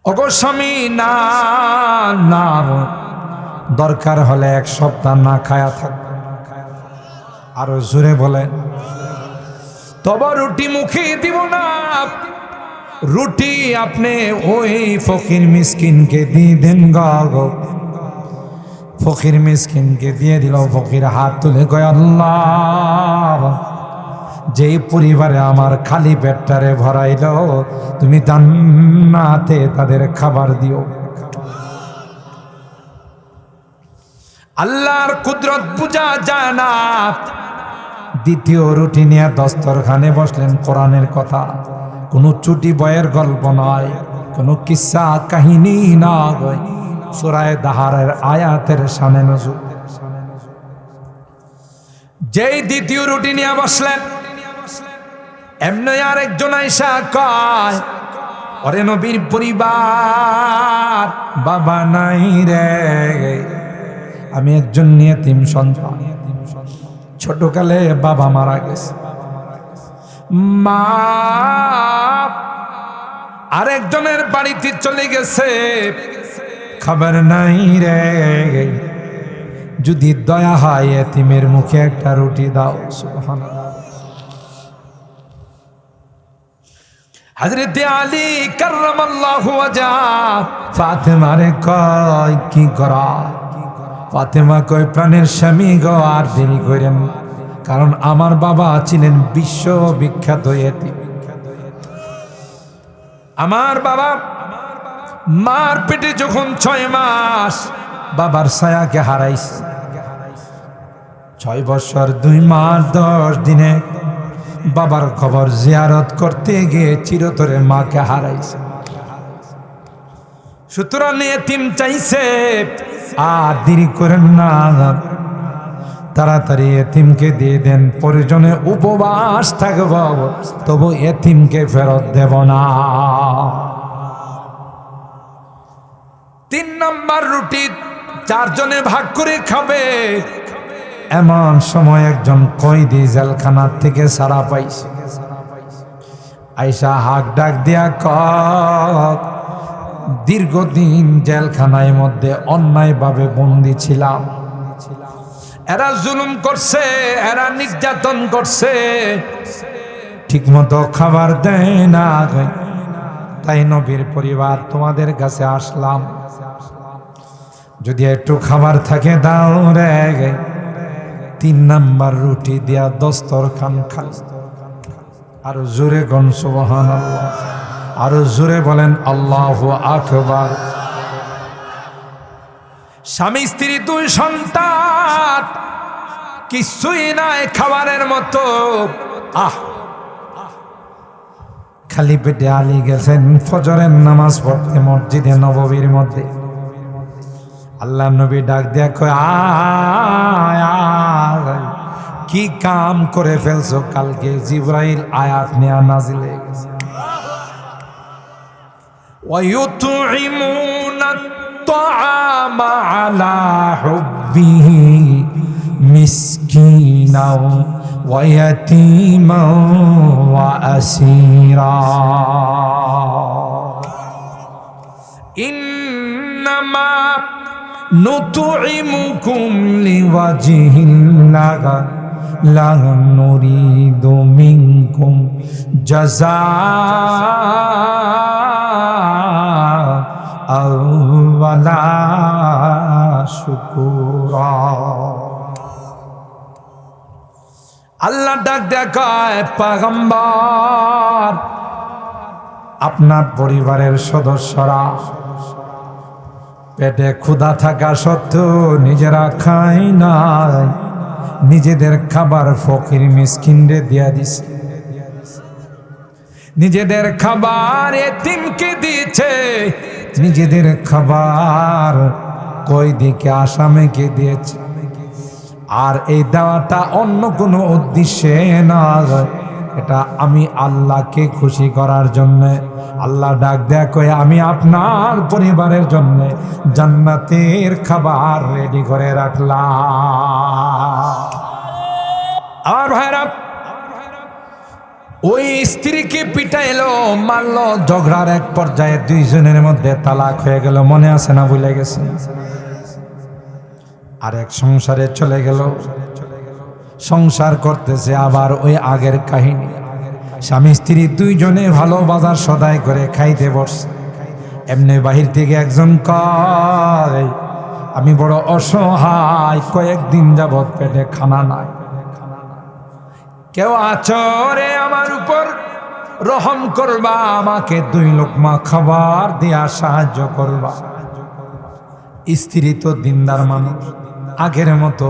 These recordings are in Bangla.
ওগো স্বামী, না না, দরকার হলে 1 সপ্তাহ না খায়া থাক। আরো জোরে বলেন, তবে রুটি মুখে দিব না। রুটি আপনি ওই ফকির মিসকিনকে দিয়ে দেন গো। ফকির মিসকিনকে দিয়ে দিল। ফকির হাত তুলে কয়, আল্লাহ, যেই পরিবারে আমার খালি পেটটারে ভরাইল, তুমি জান্নাতে তাদের খাবার দিও। আল্লাহর কুদরত বুঝা যায় না। দ্বিতীয় রুটি নিয়ে দস্তরখানে বসলেন। কোরআনের কথা, কোনো চুটি বয়ের গল্প নয়, কোনো কিসসা কাহিনী নয়, সূরা দাহারের আয়াতের শানে নজুল। যেই দ্বিতীয় রুটি নিয়ে বসলেন, এমনি আরেকজন আইসা কয়, ওরে নবীর পরিবার, বাবা নাই রে, আমি একজন ইয়েতিম সন্তান, ছোটকালে বাবা মারা গেছে, মা আরেকজনের বাড়িতে চলে গেছে, খাবার নাই রে, যদি দয়া হয় এতিমের মুখে একটা রুটি দাও। সুবহানাল্লাহ। হযরত আলী কাররামাল্লাহু ওয়াজহু ফাতেমারে কয়, কি করা? ফাতেমা কয়, প্রাণের স্বামী গো, আর দেরি করেন, কারণ আমার বাবা ছিলেন বিশ্ববিখ্যাত এতিম। আমার বাবা মার পেটে যখন 6 মাস বাবার ছায়াকে হারাইছে, 6 বছর 2 মাস 10 দিনে বাবার খবর জিয়ারত করতে গিয়ে চিরতরে মাকে হারাইছে। সুতরাং এতিম চাইছে, আর দেরি করেন না, তাড়াতাড়ি এতিমকে দিয়ে দেন। প্রয়োজনে উপবাস থাকব, তবু এতিমকে ফেরত দেব না। 3 নম্বর রুটি 4 জনে ভাগ করে খাবে। এমন সময় একজন কয়েদি জেলখানার থেকে ছাড়া পাইছে। আইসা হাক ডাক দিয়া কয়, দীর্ঘদিন জেলখানার মধ্যে অন্যায়ভাবে বন্দী ছিলাম, এরা জুলুম করছে, এরা নির্যাতন করছে, ঠিকমতো খাবার দেয় না, তাই নবীর পরিবার তোমাদের কাছে আসলাম, যদি একটু খাবার থাকে দাও রে। 3 নম্বর রুটি দিয়া দস্তরখান খাল। আরো জোরে গন সুবহানাল্লাহ, আরো জোরে বলেন আল্লাহু আকবার। স্বামী স্ত্রী 2 সন্তান, কিছুই নাই খাবারের মতো। খালি পেটে আলী গেছেন ফজরের নামাজ পড়তে মসজিদে নববীর মধ্যে। আল্লাহ নবী ডাক দিয়া কয়, কি কাম করে ফেলছো? কালকে জিবরাইল আয়াত নিয়ে নাজিল হয়ে গেছে। ওয়ায়ুতঈমুনা আত-তাআমা আলা হুব্বিহি মিসকিনাও ওয়া ইয়াতীমাও ওয়া আসীরা ইন্নামা নুতঈমুকুম লিওয়াজহিল্লাহ লা নুরিদু মিনকুম জাযাআ ওয়ালা শুকুরা। আল্লাহ ডাক দেখায়, পয়গম্বর, আপনার পরিবারের সদস্যরা পেটে ক্ষুধা থাকা সত্ত্বেও নিজেরা খায় নাই, নিজেদের খাবার ফকির মিসকিনরে দিয়া দিছে, নিজেদের খাবার এতিমকে দিয়েছে, নিজেদের খাবার কয়েদিকে আসামিকে দিয়েছে। আর এই দেওয়াটা অন্য কোনো উদ্দেশ্যে না, এটা আমি আল্লাহকে খুশি করার জন্য। আল্লাহ ডাক দেয়া কয়ে, আমি আপনার পরিবারের জন্য জান্নাতের খাবার রেডি করে রাখলাম। আর ভাইরা, ওই স্ত্রীকে পিটাইলো, মারলো, ঝগড়ার এক পর্যায়ে দুইজনের মধ্যে তালাক হয়ে গেল। মনে আছে না ভুলে গেছেন? আর এক সংসারে চলে গেল, সংসার করতেছে আবার ওই আগের কাহিনী। স্বামী স্ত্রী দুইজনে ভালো বাজার সদাই করে খাইতে বসছে। এমনি বাহির থেকে একজন কয়, আমি বড় অসহায়, কয়েকদিন যাবৎ পেটে খানা নাই, কেউ আচরে আমার উপর রহম করবা, আমাকে 2 লোকমা খাবার দিয়া সাহায্য করবা। স্ত্রী তো দিনদার মানুষ, আগের মতো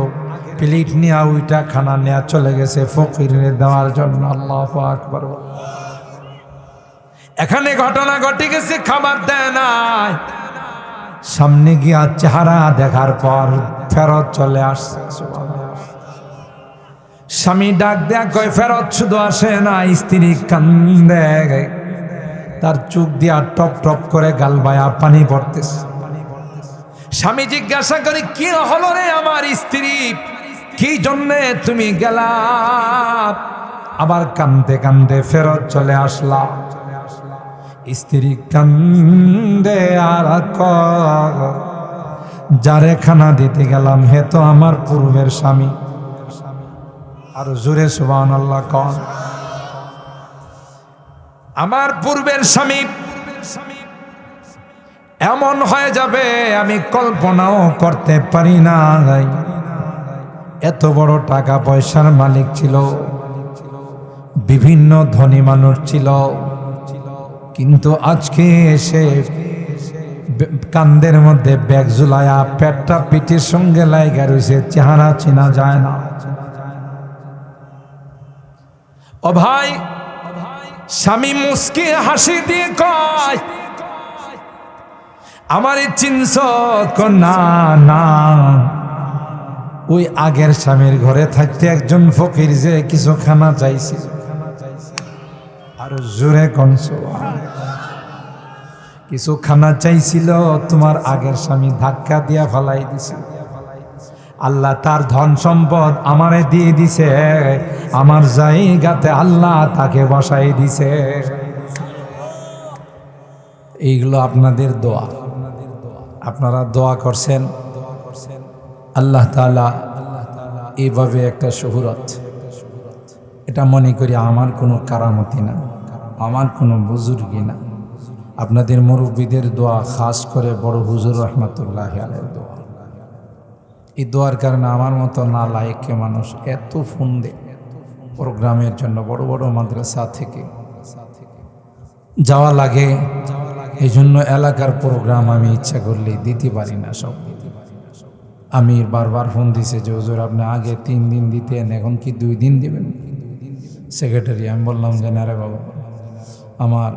প্লেট নিয়ে ওইটা খানা নেয়া চলে গেছে ফকিরের দেওয়ার জন্য। আল্লাহু আকবার। এখানে ঘটনা ঘটে গেছে, খাবার দেয় নাই। সামনে গিয়া চেহারা দেখার পর ফেরত চলে আসছে। স্বামী ডাক দেয়া কয়, ফেরত শুধু আসে না, স্ত্রী কান্দে, তার চোখ দিয়া টপ টপ করে গাল বায়া পানি পড়তেছে। স্বামী জিজ্ঞাসা করে, কি হলো রে আমার স্ত্রী, কি জন্যে তুমি গেলা? আবার কান্দে কান্দে ফেরত চলে আসলা। স্ত্রী কান্দে আর যারে খানা দিতে গেলাম হে তো আমার পূর্বের স্বামী। আর জোরে সুবহানাল্লাহ কন। আমার পূর্বের স্বামী এমন হয়ে যাবে আমি কল্পনাও করতে পারি না। এত বড় টাকা পয়সার মালিক ছিল, বিভিন্ন ধনী মানুষ ছিল, কিন্তু আজকে এসে কান্দের মধ্যে ব্যাগ ঝুলায়া পেটটা পিঠের সঙ্গে লাইগা রয়েছে, চেহারা চেনা যায় না। ও ভাই, স্বামী মুস্কি হাসি দিয়ে কয়, আমারে চিনছ? না না, ওই আগের স্বামীর ঘরে থাকতে একজন ফকির যে কিছু খানা চাইছে। আর জোরে কনস, কিছু খানা চাইছিল, তোমার আগের স্বামী ধাক্কা দিয়া ফেলাই দিছে। আল্লাহ তার ধন সম্পদ আমারে দিয়ে দিছে, আমার জায়গাতে আল্লাহ তাকে বসাই দিছে। এইগুলো আপনাদের দোয়া, আপনারা দোয়া করছেন। আল্লাহ তাআলা এইভাবে একটা শহুরত, এটা মনে করি আমার কোনো কারামতি না, আমার কোনো বুজুর্গি না, আপনাদের মুরব্বীদের দোয়া, খাস করে বড় হুজুর রহমাতুল্লাহ আলাইহির দোয়া। এই দোয়ার কারণে আমার মতো না লায়েকে মানুষ এত ফোন দেয় প্রোগ্রামের জন্য। বড় বড় মাদ্রাসা থেকে যাওয়া লাগে, এই জন্য এলাকার প্রোগ্রাম আমি ইচ্ছা করলে দিতে পারি না সব। আমি বারবার ফোন দিছে যে হুজুর আপনি আগে 3 দিন দিতেন, এখন কি 2 দিন দিবেন? সেক্রেটারি, আমি বললাম যে না রে বাবা, আমার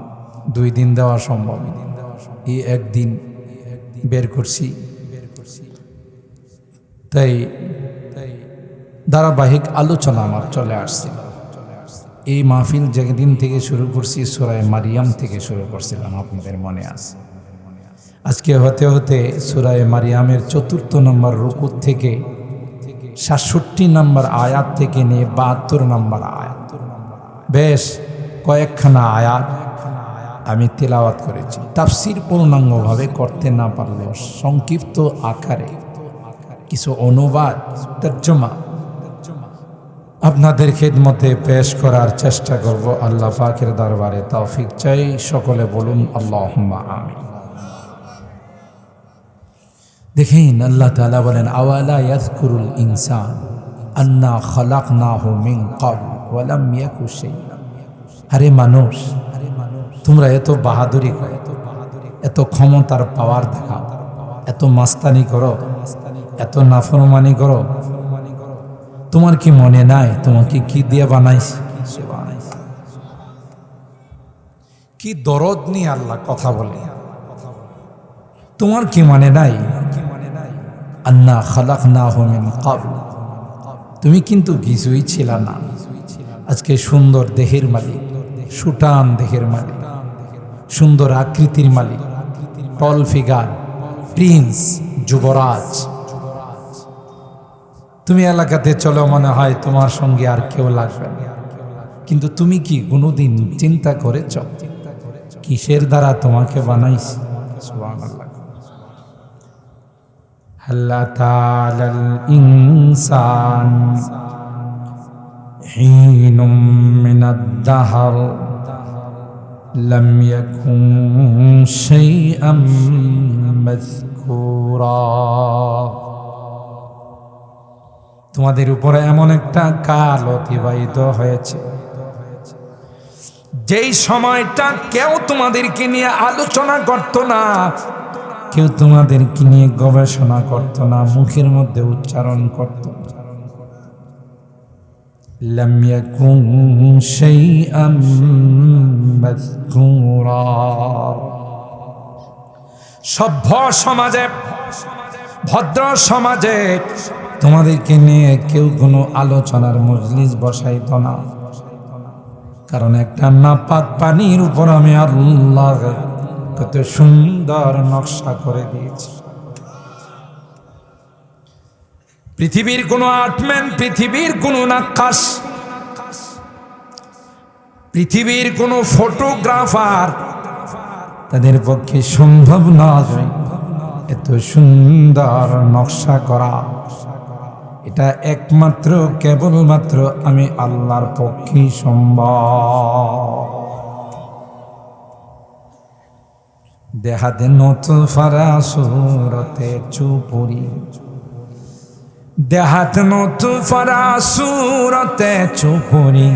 2 দিন দেওয়া সম্ভব, এই 1 দিন বের করছি। তাই ধারাবাহিক আলোচনা আমার চলে আসছিল। এই মাহফিল যেদিন থেকে শুরু করছি সূরা মারিয়াম থেকে শুরু করছিলাম, আপনাদের মনে আছে? আজকে হতে হতে সূরা মারিয়ামের 4 নম্বর রুকু থেকে 67 নম্বর আয়াত থেকে নিয়ে 72 নম্বর আয়াত, বেশ কয়েকখানা আয়াত আমি তেলাওয়াত করেছি। তাফসীর পূর্ণাঙ্গভাবে করতে না পারলেও সংক্ষিপ্ত আকারে কিছু অনুবাদ, তর্জমা আপনাদের খেদমতে পেশ করার চেষ্টা করব। আল্লাহ পাকের দরবারে তৌফিক চাই, সকলে বলুন আল্লাহুম্মা আমিন। দেখেন আল্লাহ তাআলা বলেন, আওয়ালা ইয়াযকুরুল ইনসান আন্না খালাকনাহু মিন ক্বাবল ওয়া লাম ইয়াকু শাইআ। আরে মানুষ, তোমরা এত বাহাদুরি করো, এত ক্ষমতার পাওয়ার দেখাও, এত মাস্তানি করো, এত নাফরমানি করো, তোমার কি মনে নাই তোমাকে কি দিয়ে বানাইছি? কি দরদ নিয়ে আল্লাহ কথা বলে। তোমার কি মনে নাই আন্না খালাকনাহু মিন ক্বাবল, তুমি কিন্তু কিছুই ছিল না, আজকে সুন্দর দেহের মালিক, সুটান দেহের মালিক, সুন্দর আকৃতির মালিক, টল ফিগার, প্রিন্স, যুবরাজ। তুমি এলাকাতে চলো, মনে হয় তোমার সঙ্গে আর কেউ লাগবে না, কিন্তু তুমি কি কোনোদিন চিন্তা করেছ কিসের দ্বারা তোমাকে বানাইছি? সুবহানাল্লাহ। হাল্লা তাআলাল ইনসান হিনুম মিনাদ দাহর লাম ইয়াকুন শাইআম মাযকুরা। তোমাদের উপরে এমন একটা কাল অতিবাহিত হয়েছে যেই সময়টা কেউ তোমাদেরকে নিয়ে আলোচনা করত না, কেউ তোমাদেরকে নিয়ে গবেষণা করত না, মুখের মধ্যে উচ্চারণ করত না। লাম ইয়াকুন শাইআম মাযকুরা। সভ্য সমাজে, ভদ্র সমাজে তোমাদেরকে নিয়ে কেউ কোনো আলোচনার মজলিস বসাইত না, কারণ একটা নাপাক পানির উপর আমি আল্লাহ কত সুন্দর নকশা করে দিয়েছি। পৃথিবীর কোনো আর্টম্যান, পৃথিবীর কোনো নাক্কাশ, পৃথিবীর কোনো ফটোগ্রাফার, তাদের পক্ষে সম্ভব নয় এত সুন্দর নকশা করা। এটা একমাত্র কেবলমাত্র আমি আল্লাহর পক্ষেই সম্ভব। দেহাতে নতফারা সুরতে চুপুরি, দেহাত নতফারা সুরতে চুপুরি,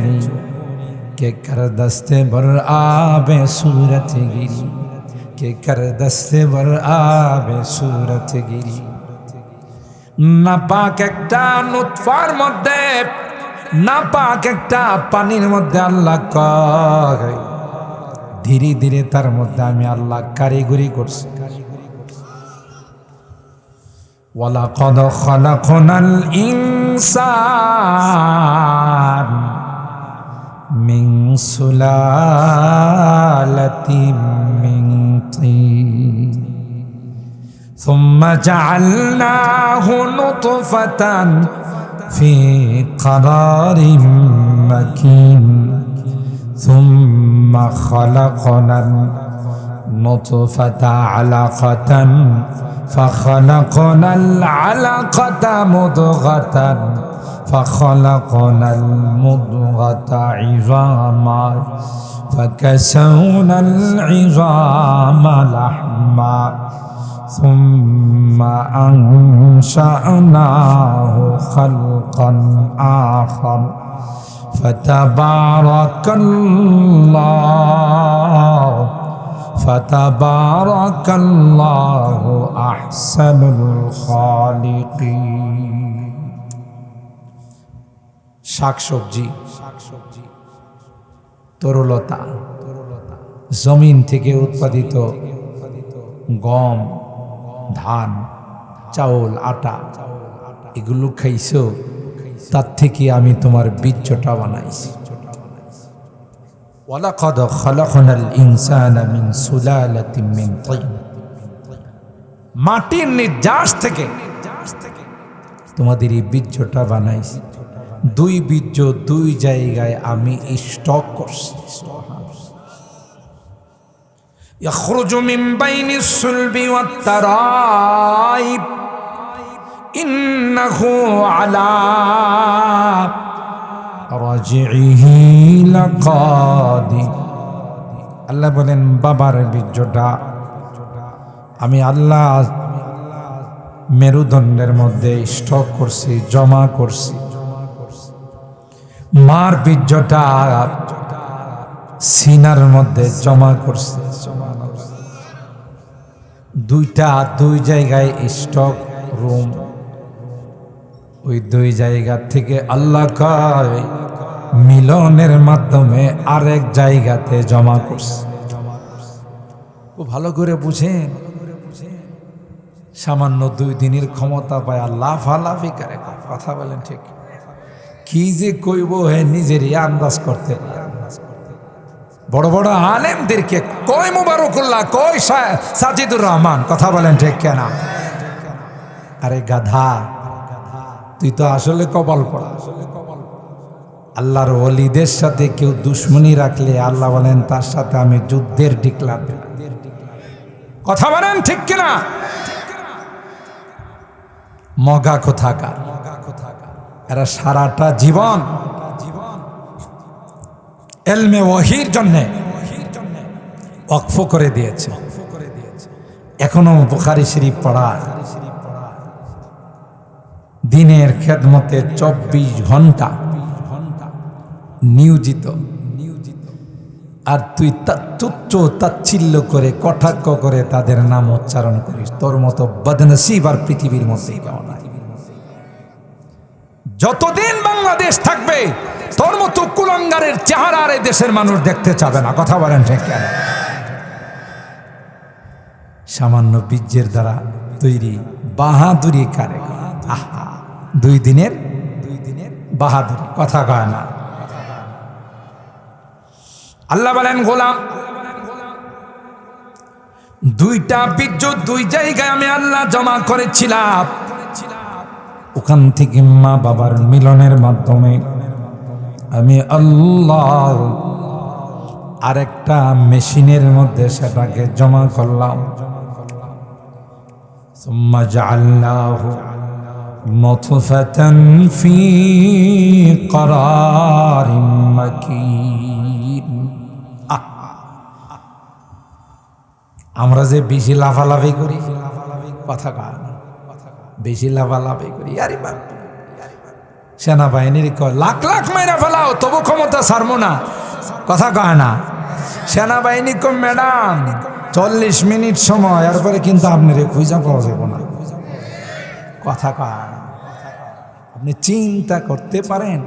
के कर दस्ते बर आबे सूरत गिरी, के कर दस्ते बर आबे सूरत गिरी। নাপাক একটা নুতফার মধ্যে, নাপাক একটা পানির মধ্যে আল্লাহ কয় ধীরে ধীরে তার মধ্যে আমি আল্লাহ কারিগরি করছি। ওয়ালাকাদ খালাকনাল ইনসান মিন সুলালাতিন মিন তিন ثم جعلناه نطفة في قرار مكين ثم خلقنا النطفة علقة فخلقنا العلقة مضغة فخلقنا المضغة عظاما فكسونا العظام لحما ثم أنشأناه خلقا آخر فتبارك الله أحسن الخالقين। শাকসবজি, তরলতা, জমিন থেকে উৎপাদিত গম, ধান, চাউল, আটা, এগুলো খাইছো, তার থেকে আমি তোমার বীর্যটা বানাইছি। ওয়ালাকাদ খালাকনাল ইনসানা মিন সুলালাতিন মিন তিন, মাটির নির্যাস থেকে তোমাদের এই বীর্যটা বানাইছি। দুই বীর্য দুই জায়গায় আমি স্টক করছি। يخرج من بين الصلب والترائب إنه على رجعه لقادر। আল্লাহ বলেন বাবার বীর্যটা আমি আল্লাহ মেরুদণ্ডের মধ্যে স্টক করছি, জমা করছি। মার বীর্যটা সিনার মধ্যে জমা করছে। দুইটা দুই জায়গায় স্টক রুম, ওই দুই জায়গা থেকে আল্লাহ কয় মিলনের মাধ্যমে আরেক জায়গাতে জমা করছে। ও ভালো করে বুঝেন, সামান্য 2 দিনের ক্ষমতা পায় লাফালাফি করে কথা বলেন, ঠিক কি যে কইব হে নিজেরই আন্দাজ করতে পারে। বড় বড় আলেমদেরকে কয় মুবারকুল্লাহ, কয় সাজিদুর রহমান, কথা বলেন ঠিক কেনা? আরে গাধা, তুই তো আসলে কপাল পড়া। আল্লাহর ওলিদের সাথে কেউ দুশ্মনী রাখলে আল্লাহ বলেন তার সাথে আমি যুদ্ধের ডিক্লার দেব। কথা বলেন ঠিক কিনা? মগা কোথাকার, এরা সারাটা জীবন এলমে ওয়াহির জন্য ওয়াকফ করে দিয়েছে। এখনো বুখারী শরীফ পড়া, দিনের খেদমতে 24 ঘন্টা নিয়োজিত। আর তুই তুচ্ছ তাচ্ছিল্য করে কটাক্ষ করে তাদের নাম উচ্চারণ করিস, তোর মতো বদনসিব আর পৃথিবীর মধ্যে কেউ নাই। যতদিন বাংলাদেশ থাকবে তোর মতো কুলাঙ্গারের চেহারা আর এই দেশের মানুষ দেখতে চাবে না। কথা বলেন ঠিক কেন? সামান্য বীর্যের দ্বারা তৈরি বাহাদুরি কারে? আহা, 2 দিনের বাহাদুরি, কথা কয় না। আল্লাহ বলেন গোলাম, 2টা বীর্য 2 জায়গায় আমি আল্লাহ জমা করেছিলাম। ওখান থেকে মা বাবার মিলনের মাধ্যমে আমি আল্লাহ আরেকটা মেশিনের মধ্যে সেটাকে জমা করলাম। সুম্মা জাআলনাহু নতফাতান ফি করারিম মাকিন। আমরা যে বেশি লাফালাফি করি, কথা কয় না, বেশি লাফালাফি করি। আরে বাপ, সেনাবাহিনীর লাখ লাখ মাইরা ফেলাও তবু ক্ষমতা ছাড়বো না, কথা কয় না। সেনাবাহিনী কম ম্যাডাম 40 মিনিট সময়, এরপরে কিন্তু আপনার খুঁজা পাওয়া যাবে না, কথা কয় না। আপনি চিন্তা করতে পারেন,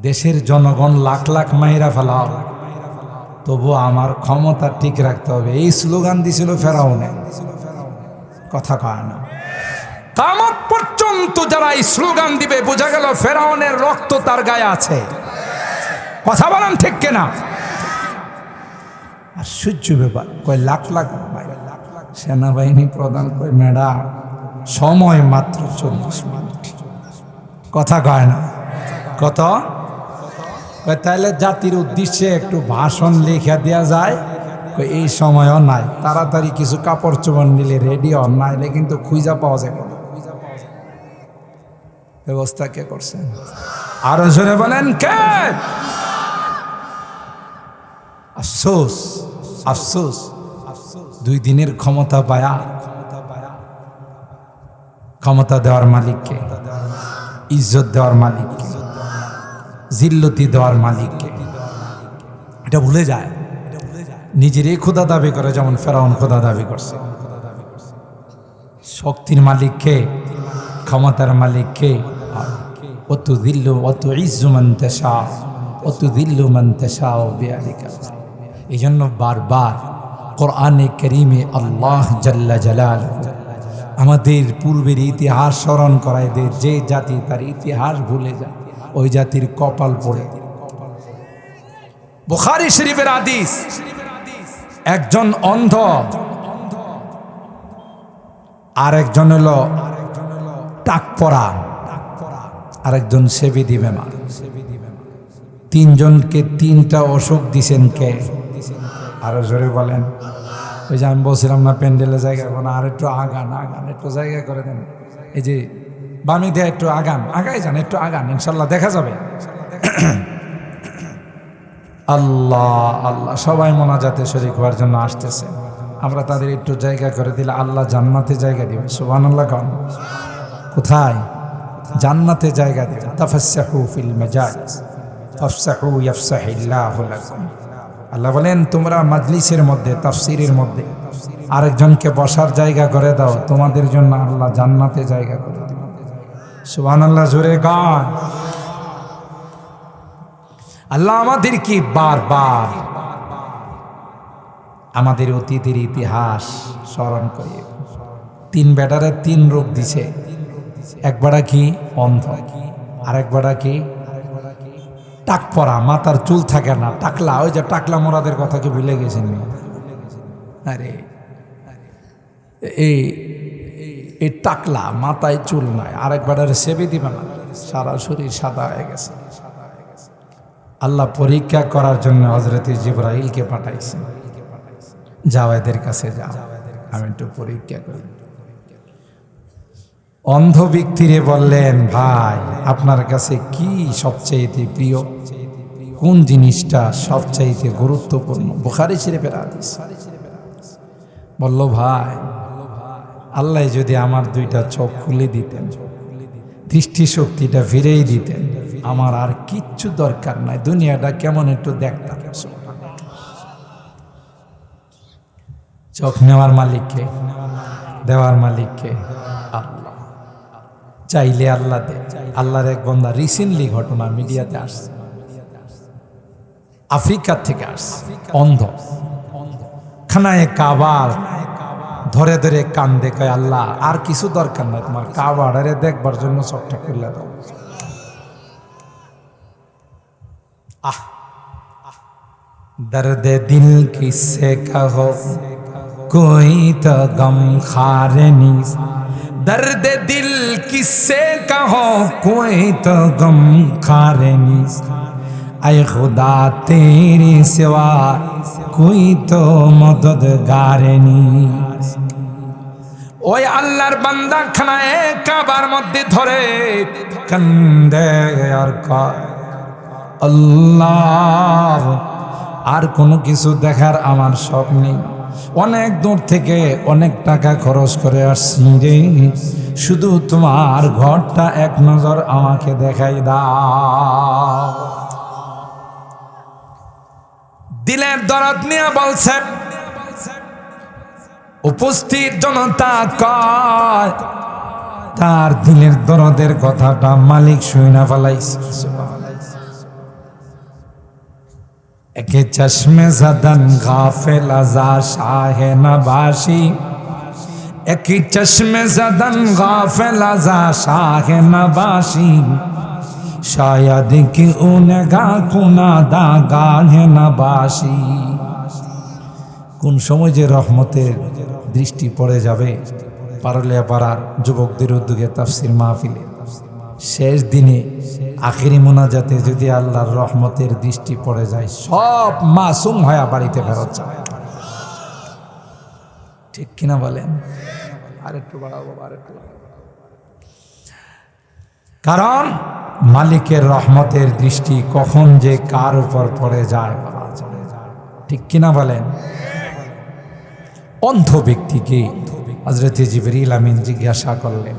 দেশের জনগণ লাখ লাখ মাইরা ফেলাও তবু আমার ক্ষমতা ঠিক রাখতে হবে। এই স্লোগান দিছিল ফেরাউনে, কথা কয় না। কিয়ামত পর্যন্ত যারা এই স্লোগান দিবে বোঝা গেল ফেরাউনের রক্ত তার গায়ে আছে, কথা বলেন ঠিক কিনা? আশ্চর্য ব্যাপার, কয় লাখ লাখ সেনাবাহিনী প্রধান কয় ম্যাডাম সময় মাত্র 40 মিনিট, কথা কয় না। কত? তাহলে জাতির উদ্দেশ্যে একটু ভাষণ লিখে দেওয়া যায়, এই সময়ও নাই, তাড়াতাড়ি কিছু কাপড় চোপড় নিলে রেডি হন, নাইলে কিন্তু খুঁজা পাওয়া যাবে না। ব্যবস্থা কে করছেন? আরো জোরে বলেন কে? আফসোস, আফসোস, 2 দিনের ক্ষমতা পায়া, ক্ষমতা দেওয়ার মালিককে, ইজ্জত দেওয়ার মালিককে, জিল্লতি দেওয়ার মালিককে এটা ভুলে যায়। নিজেরই খোদা দাবি করে, যেমন ফেরাউন খোদা দাবি করছে। শক্তির মালিককে, ক্ষমতার মালিককে, অত দিল্লু অত ইজ্জু মান তাশা অত দিল্লু মান তাশা বিয়াদিকা। এই জন্য বারবার কোরআনে কারীমে আল্লাহ জাল্লা জালালুহু আমাদের পূর্বের ইতিহাস স্মরণ করায় দেয়। যে জাতি তার ইতিহাস ভুলে যায় ওই জাতির কপাল পড়ে। বুখারী শরীফের হাদিস, একজন অন্ধ আর একজন হলো টাক পরা, আরেকজন সেবিদি বেমার। 3 জনকে 3টা অসুখ দিছেন কে? আরো জোরে বলেন। ওই যে আমি বলছিলাম না প্যান্ডেলে জায়গা কোনো, আর একটু আগান, আগান একটু জায়গা করে দেন। এই যে বামে দিয়ে একটু আগান, আগাই যান, একটু আগান, ইনশাল্লাহ দেখা যাবে। আল্লাহ আল্লাহ, সবাই মোনাজাতে শরীক হওয়ার জন্য আসতেছে। আমরা তাদের একটু জায়গা করে দিলে আল্লাহ জান্নাতে জায়গা দিবে। সুবহানাল্লাহ। কারণ কোথায়? জান্নাতে জায়গা দিবে। তাফাসসাহু ফিল মাজালিস তাফসাহু ইয়াফসাহিল্লাহু লাকুম। আল্লাহ বলেন তোমরা মাজলিসের মধ্যে, তাফসীরের মধ্যে আরেকজনকে বসার জায়গা করে দাও, তোমাদের জন্য আল্লাহ জান্নাতে জায়গা করে দিবে। সুবহানাল্লাহ, জোরে গান। আল্লাহ আমাদের কি বারবার আমাদের অতীতের ইতিহাস স্মরণ করে। 3 বেটারে 3 রোগ দিছে। এক বেটা কি অন্ধ, আরেক বেটা কি টাক পরা, মাথার চুল থাকে না, টাকলা। ওই যে টাকলা মোরাদের কথা কি ভুলে গেছেন? আরে এই টাকলা, মাথায় চুল নাই। আরেক বেটারে সেবে দিবে না, সারা শরীর সাদা হয়ে গেছে। আল্লাহ পরীক্ষা করার জন্য হযরত জিবরাইলকে পাঠাইছেন, যাও এদের কাছে যাও, আমি একটু পরীক্ষা করি। অন্ধ ব্যক্তিরে বললেন, ভাই আপনার কাছে কি সবচাইতে প্রিয়, কোন জিনিসটা সবচাইতে গুরুত্বপূর্ণ? বুখারী শরীফের হাদিস। বলল, ভাই আল্লাহ যদি আমার দুইটা চোখ খুলে দিতেন, দৃষ্টিশক্তিটা ফিরেই দিতেন, আমার আর কিচ্ছু দরকার নাই, দুনিয়াটা কেমন একটু দেখতাম। চোখ নেওয়ার মালিককে, দেওয়ার মালিককে আল্লাহ। চাইলে আল্লাহ দে। আল্লাহর এক বান্দা রিসেন্টলি ঘটনা মিডিয়াতে আসছে, আফ্রিকার থেকে আসছে, অন্ধ, খানায় কাবার ধরে ধরে কান্দে, কয় আল্লাহ আর কিছু দরকার নাই, তোমার কাবারে দেখবার জন্য চোখটা খুলে দাও। আহ দর্দ দিল কিসে কহো कोई तो गम खारे नी, दर्द दिल किससे कहो कोई तो गम खारे नी, ऐ खुदा तेरे सिवा कोई तो मददगार नी। ওই আল্লাহর বান্দা খানায় কাবার মধ্যে ধরে কান্দে আর কয়, আল্লাহ আর কোনো কিছু দেখার আমার শখ নেই, অনেক দূর থেকে অনেক টাকা খরচ করে আসছি রে, শুধু তোমার ঘরটা এক নজর আমাকে দেখাই দাও। দিলের দরদ নিয়ে বলছে, উপস্থিত জনতা কয় তার দিলের দরদের কথাটা মালিক শুনে ফেলাইছে। একে চশমে জদন গাফিল আজা শাহে নবাসী, একে চশমে জদন গাফিল আজা শাহে নবাসী, শায়দ কি উনগা কুনাদা গাহে নবাসী। কোন সময় যে রহমতের দৃষ্টি পড়ে যাবে, পারলিয়া পাড়ার যুবকদের উদ্যোগে তাফসির মাহফিলে শেষ দিনে আখিরি মোনাজাতে যদি আল্লাহর রহমতের দৃষ্টি পড়ে যায়, সব মাসুম হয়ে বাড়িতে ফেরত যাবে। ঠিক কিনা বলেন? আরেকটু বাড়াবো, আরেকটু। কারণ মালিকের রহমতের দৃষ্টি কখন যে কার উপর পড়ে যায় বলা যায়। ঠিক কিনা বলেন? অন্ধ ব্যক্তিকে হযরত জিবরিল আমিন জিজ্ঞাসা করলেন,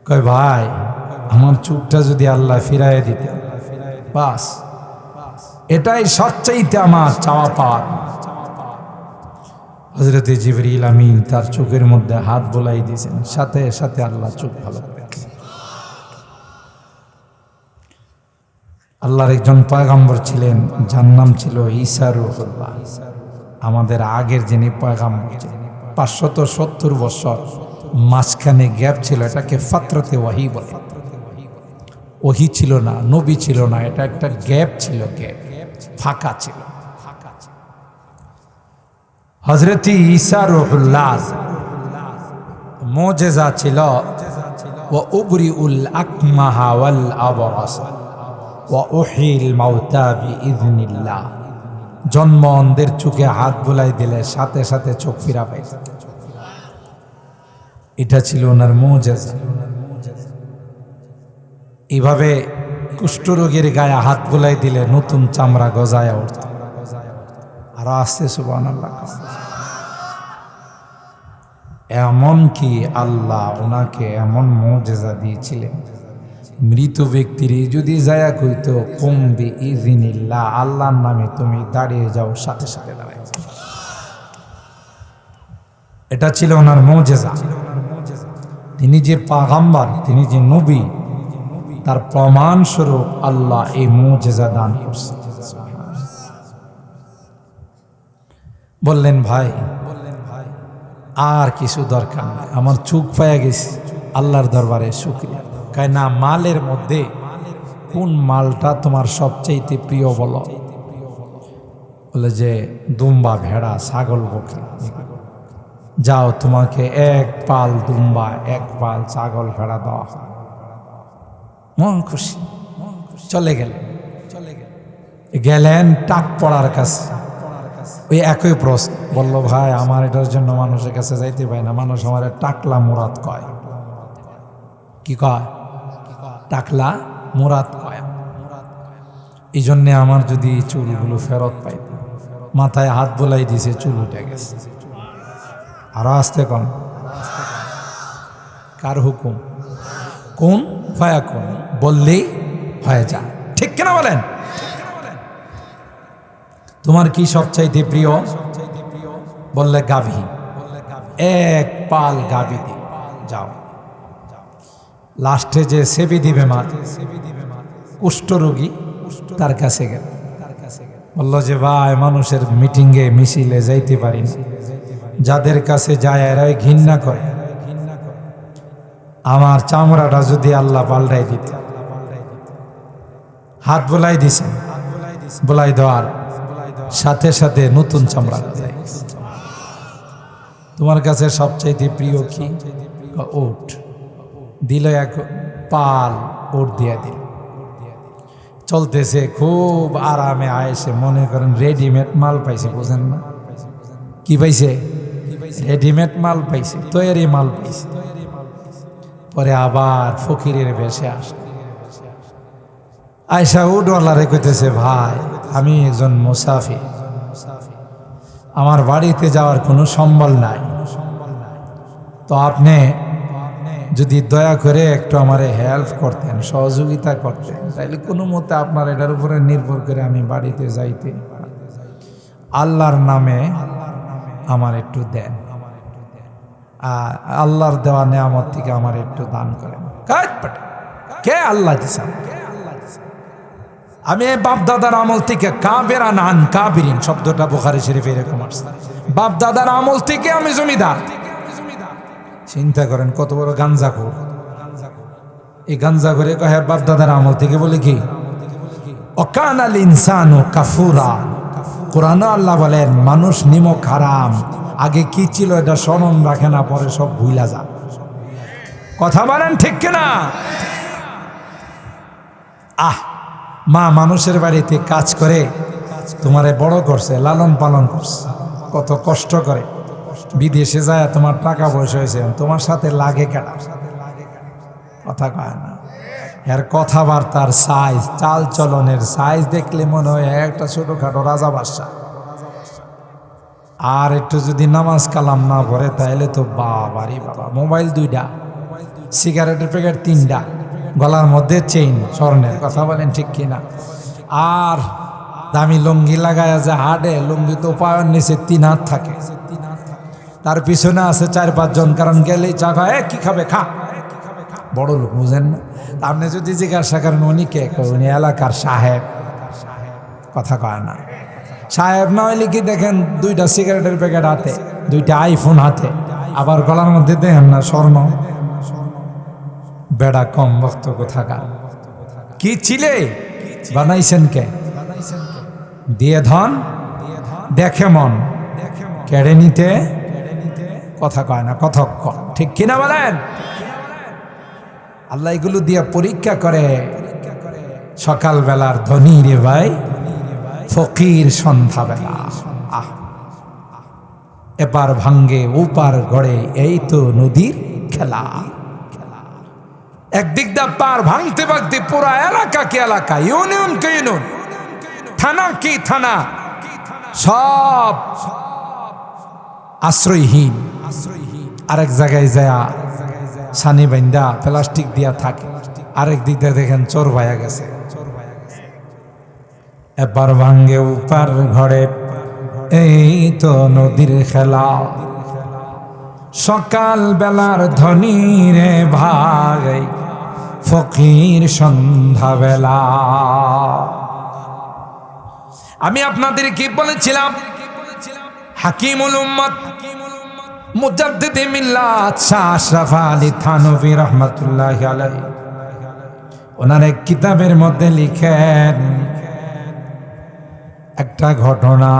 কয় ভাই আমার চোখটা যদি আল্লাহ ফিরাইয়া দিতেন, বাস এটাই সবচাইতে আমার চাওয়া পাওয়া। হযরত জিবরিল আমিন তার চোখের মধ্যে হাত বোলাই দিয়েছেন, সাথে সাথে আল্লাহ চোখ ভালো করে। আল্লাহর একজন পয়গম্বর ছিলেন, যার নাম ছিল ঈসা রূহুল্লাহ। আমাদের আগের যিনি পয়গম্বর ছিলেন, 570 বছর মাঝখানে গ্যাপ ছিল, এটাকে ফাতরাতে ওয়াহি বলে। ওহি ছিল না, নবী ছিল না, এটা একটা গ্যাপ ছিল, গ্যাপ, ফাঁকা ছিল। হযরত ঈসা রূহুল্লাহ মুজিজা ছিল, ওয়া উবরিউল আকমাহা ওয়াল আবরাস ওয়া উহিল মাউতা বিইذনিল্লাহ। জন্ম অন্ধের চোখে হাত বুলাই দিলে সাথে সাথে চোখ ফিরা পাই। এটা ছিল ওনার মুজিজা। এইভাবে কুষ্ঠরোগীর গায়ে হাত বুলাই দিলে নতুন চামড়া গজায় উঠত। আর আসছে সুবহানাল্লাহ। এমন কি আল্লাহ ওনাকে এমন মুজিজা দিয়েছিলেন, মৃত ব্যক্তির যদি যায়া কইতো কুম বিইذনিল্লাহ, আল্লাহর নামে তুমি দাঁড়িয়ে যাও, সাথে সাথে দাঁড়ায়। এটা ছিল ওনার মুজিজা। তিনি যে পয়গম্বর, তিনি যে নবী, তার প্রমাণ স্বরূপ আল্লাহ এই মুজিজা দান করছে। বললেন ভাই আর কিছু দরকার নাই, আমার চোখ পাইয়া গেছি, আল্লাহর দরবারে শুকরিয়া। কয় না, মালের মধ্যে কোন মালটা তোমার সবচেয়ে প্রিয় বলো? বলে যে দুম্বা, ভেড়া, ছাগল, বকরি। যাও তোমাকে এক পাল দুম্বা, এক পাল ছাগল, ভেড়া দেওয়া হয়। মন খুশি, চলে গেলেন। গেলেন টাক পড়ার কাছে, ওই একই প্রশ্ন বলল, ভাই আমার এটার জন্য মানুষের কাছে যাইতে পারি না, মানুষ আমার টাকলা মুরাদ কয়। কি কয়? টাকলা মুরাদ কয়। এই জন্যে আমার যদি চুলগুলো ফেরত পাই, মাথায় হাত বোলাই দিছে, চুল উঠে গেছে। আরো আসতে কম, কার হুকুম? কোন ফায়া কোন, বললেই হয়ে যায়, ঠিক কিনা বলেন? তোমার কি সবচাইতে প্রিয়? বললে গাভী। এক পাল গাভী দিল, যাও। লাস্টে যে সেবি দিবে মা, কুষ্ঠরোগী, তার কাছে গেল। বলল যে ভাই মানুষের মিটিংয়ে মিছিলে যাইতে পারি না, যাদের কাছে যায় এরাই ঘৃণা করে, আমার চামড়াটা যদি আল্লাহ পাল্টাই দিতে। হাত বোলাই দিছেন, বোলাই দেওয়ার সাথে সাথে নতুন চামড়া যায়। তোমার কাছে সবচাইতে প্রিয় কি? ওট। দিল এক পাল ওট দিয়া দিল, চলতেছে খুব আরামে আয়েসে, মনে করেন রেডিমেড মাল পাইছে, বুঝেন না? কি পাইছে? রেডিমেড মাল পাইছে, তৈরি মাল পাইছে। পরে আবার ফকিরের বেশে আসে, আয়সা উডওয়ালারে কইতেছে, ভাই আমি একজন মুসাফির, আমার বাড়িতে যাওয়ার কোনো সম্বল নাই, তো আপনি যদি দয়া করে একটু আমারে হেল্প করতেন, সহযোগিতা করতেন, তাইলে কোনো মতে আপনার এটার উপরে নির্ভর করে আমি বাড়িতে যাইতে, আল্লাহর নামে আমার একটু দেন, আল্লাহর দেওয়া নেয়ামত থেকে আমার একটু দান করেন। কে আল্লাহ দিছেন? আমি বাপ দাদার আমল থেকে, কাবেরা নান কাবিরিন শব্দটা বুখারী শরীফে এরকম আসছে, বাপ দাদার আমল থেকে আমি জমিদার। চিন্তা করেন কত বড় গাঞ্জাখোর। এই গাঞ্জাখোরে কয় বাপ দাদার আমল থেকে, বলে কি অকানাল ইনসানু কাফুরা। কোরআনে আল্লাহ বলেন মানুষ নিমক হারাম, আগে কি ছিল এটা স্মরণ রাখে না, পরে সব ভুইলা যা। কথা বলেন ঠিক কিনা? মা মানুষের বাড়িতে কাজ করে তোমারে বড় করছে, লালন পালন করছে, কত কষ্ট করে, বিদেশে যায় তোমার টাকা পয়সা হয়েছে, তোমার সাথে লাগে কেনা, কথা কয় না। এর কথাবার্তার সাইজ, চাল চলনের সাইজ দেখলে মনে হয় একটা ছোটখাটো রাজা বাদশা। আর একটু যদি নামাজ কালাম না পড়ে তাইলে তো বাবারি বাবা, মোবাইল 2টা, সিগারেটের প্যাকেট 3টা, গলার মধ্যে চেইন স্বর্ণের, কথা বলেন ঠিক কিনা? আর দামি লুঙ্গি লাগায় যে হাডে, লুঙ্গি তো পায়ের নিচে 3 হাত থাকে, তার পিছনে আছে 4-5 জন, কারণ গেলেই চা খায়, কি খাবে খা, বড় লোক, বুঝেন না? আপনি যদি জিজ্ঞাসা করেন উনি কে, উনি এলাকার সাহেব, কথা কয় না। সাহেব না হইলে কি দেখেন 2টা সিগারেটের প্যাকেট হাতে, 2টা আইফোন হাতে, আবার গলার মধ্যে দেখেন না স্বর্ণ। বেড়া কম বক্ত কোথাকার, কি ছিলে বানাইছেন কে? দিয়ে ধন দেখে মন, কেড়ে নিতে কথা কয় না, কথক, ঠিক কিনা বলেন? আল্লাহ এগুলো দিয়ে পরীক্ষা করে। সকালবেলার ধনী রে ভাই, ফকির সন্ধ্যাবেলা, এপার ভাঙ্গে ওপার গড়ে, এই তো নদীর খেলা। একদিক দা পার ভাঙতে ভাঙতে পুরা এলাকা কে এলাকা, ইউনিয়ন কে ইউনিয়ন, থানা কি থানা, সব আশ্রয়হীন। আরেক জায়গায় যায় সানি বাইন্দা প্লাস্টিক দিয়া থাকে, আরেক দিক দিয়ে দেখেন চোর ভাইয়া গেছে। এবার ভাঙ্গে উপার ঘরে, এই তো নদীর খেলা। সকাল বেলার ধনী রে ভাই, ফকির সন্ধ্যাবেলা। আমি আপনাদের কি বলেছিলাম? হাকিমুল উম্মত মুজাদ্দিদে মিল্লাত শাহ আশরাফ আলী থানভী রাহমাতুল্লাহি আলাইহি ওনার এক কিতাবের মধ্যে লিখেন একটা ঘটনা,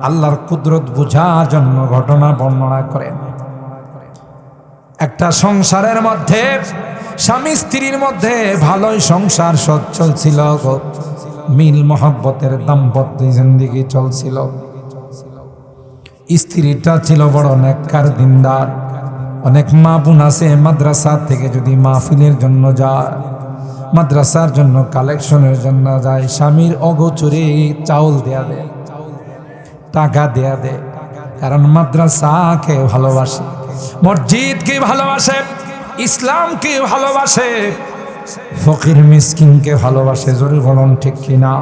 আল্লাহর কুদরত বোঝার জন্য ঘটনা বর্ণনা করেন। একটা সংসারের মধ্যে স্বামী স্ত্রীর মধ্যে ভালোই সংসার সচ্ছল ছিল গো, মিল মহব্বতের দাম্পত্য জিন্দেগি চলছিল। স্ত্রীটা ছিল বড় নেককার দিনদার। অনেক মা বোন আছে মাদ্রাসা থেকে যদি মাহফিলের জন্য যায়, মাদ্রাসার জন্য কালেকশনের জন্য যায়, স্বামীর অগোচরে চাউল দেয়া দেয়, টাকা দেয়া দেয়, কারণ মাদ্রাসাকে ভালোবাসে, মসজিদকে ভালোবাসে, ইসলামকে ভালোবাসে, ফকির মিসকিনকে ভালোবাসে। জোরে বলুন ঠিক কিনা?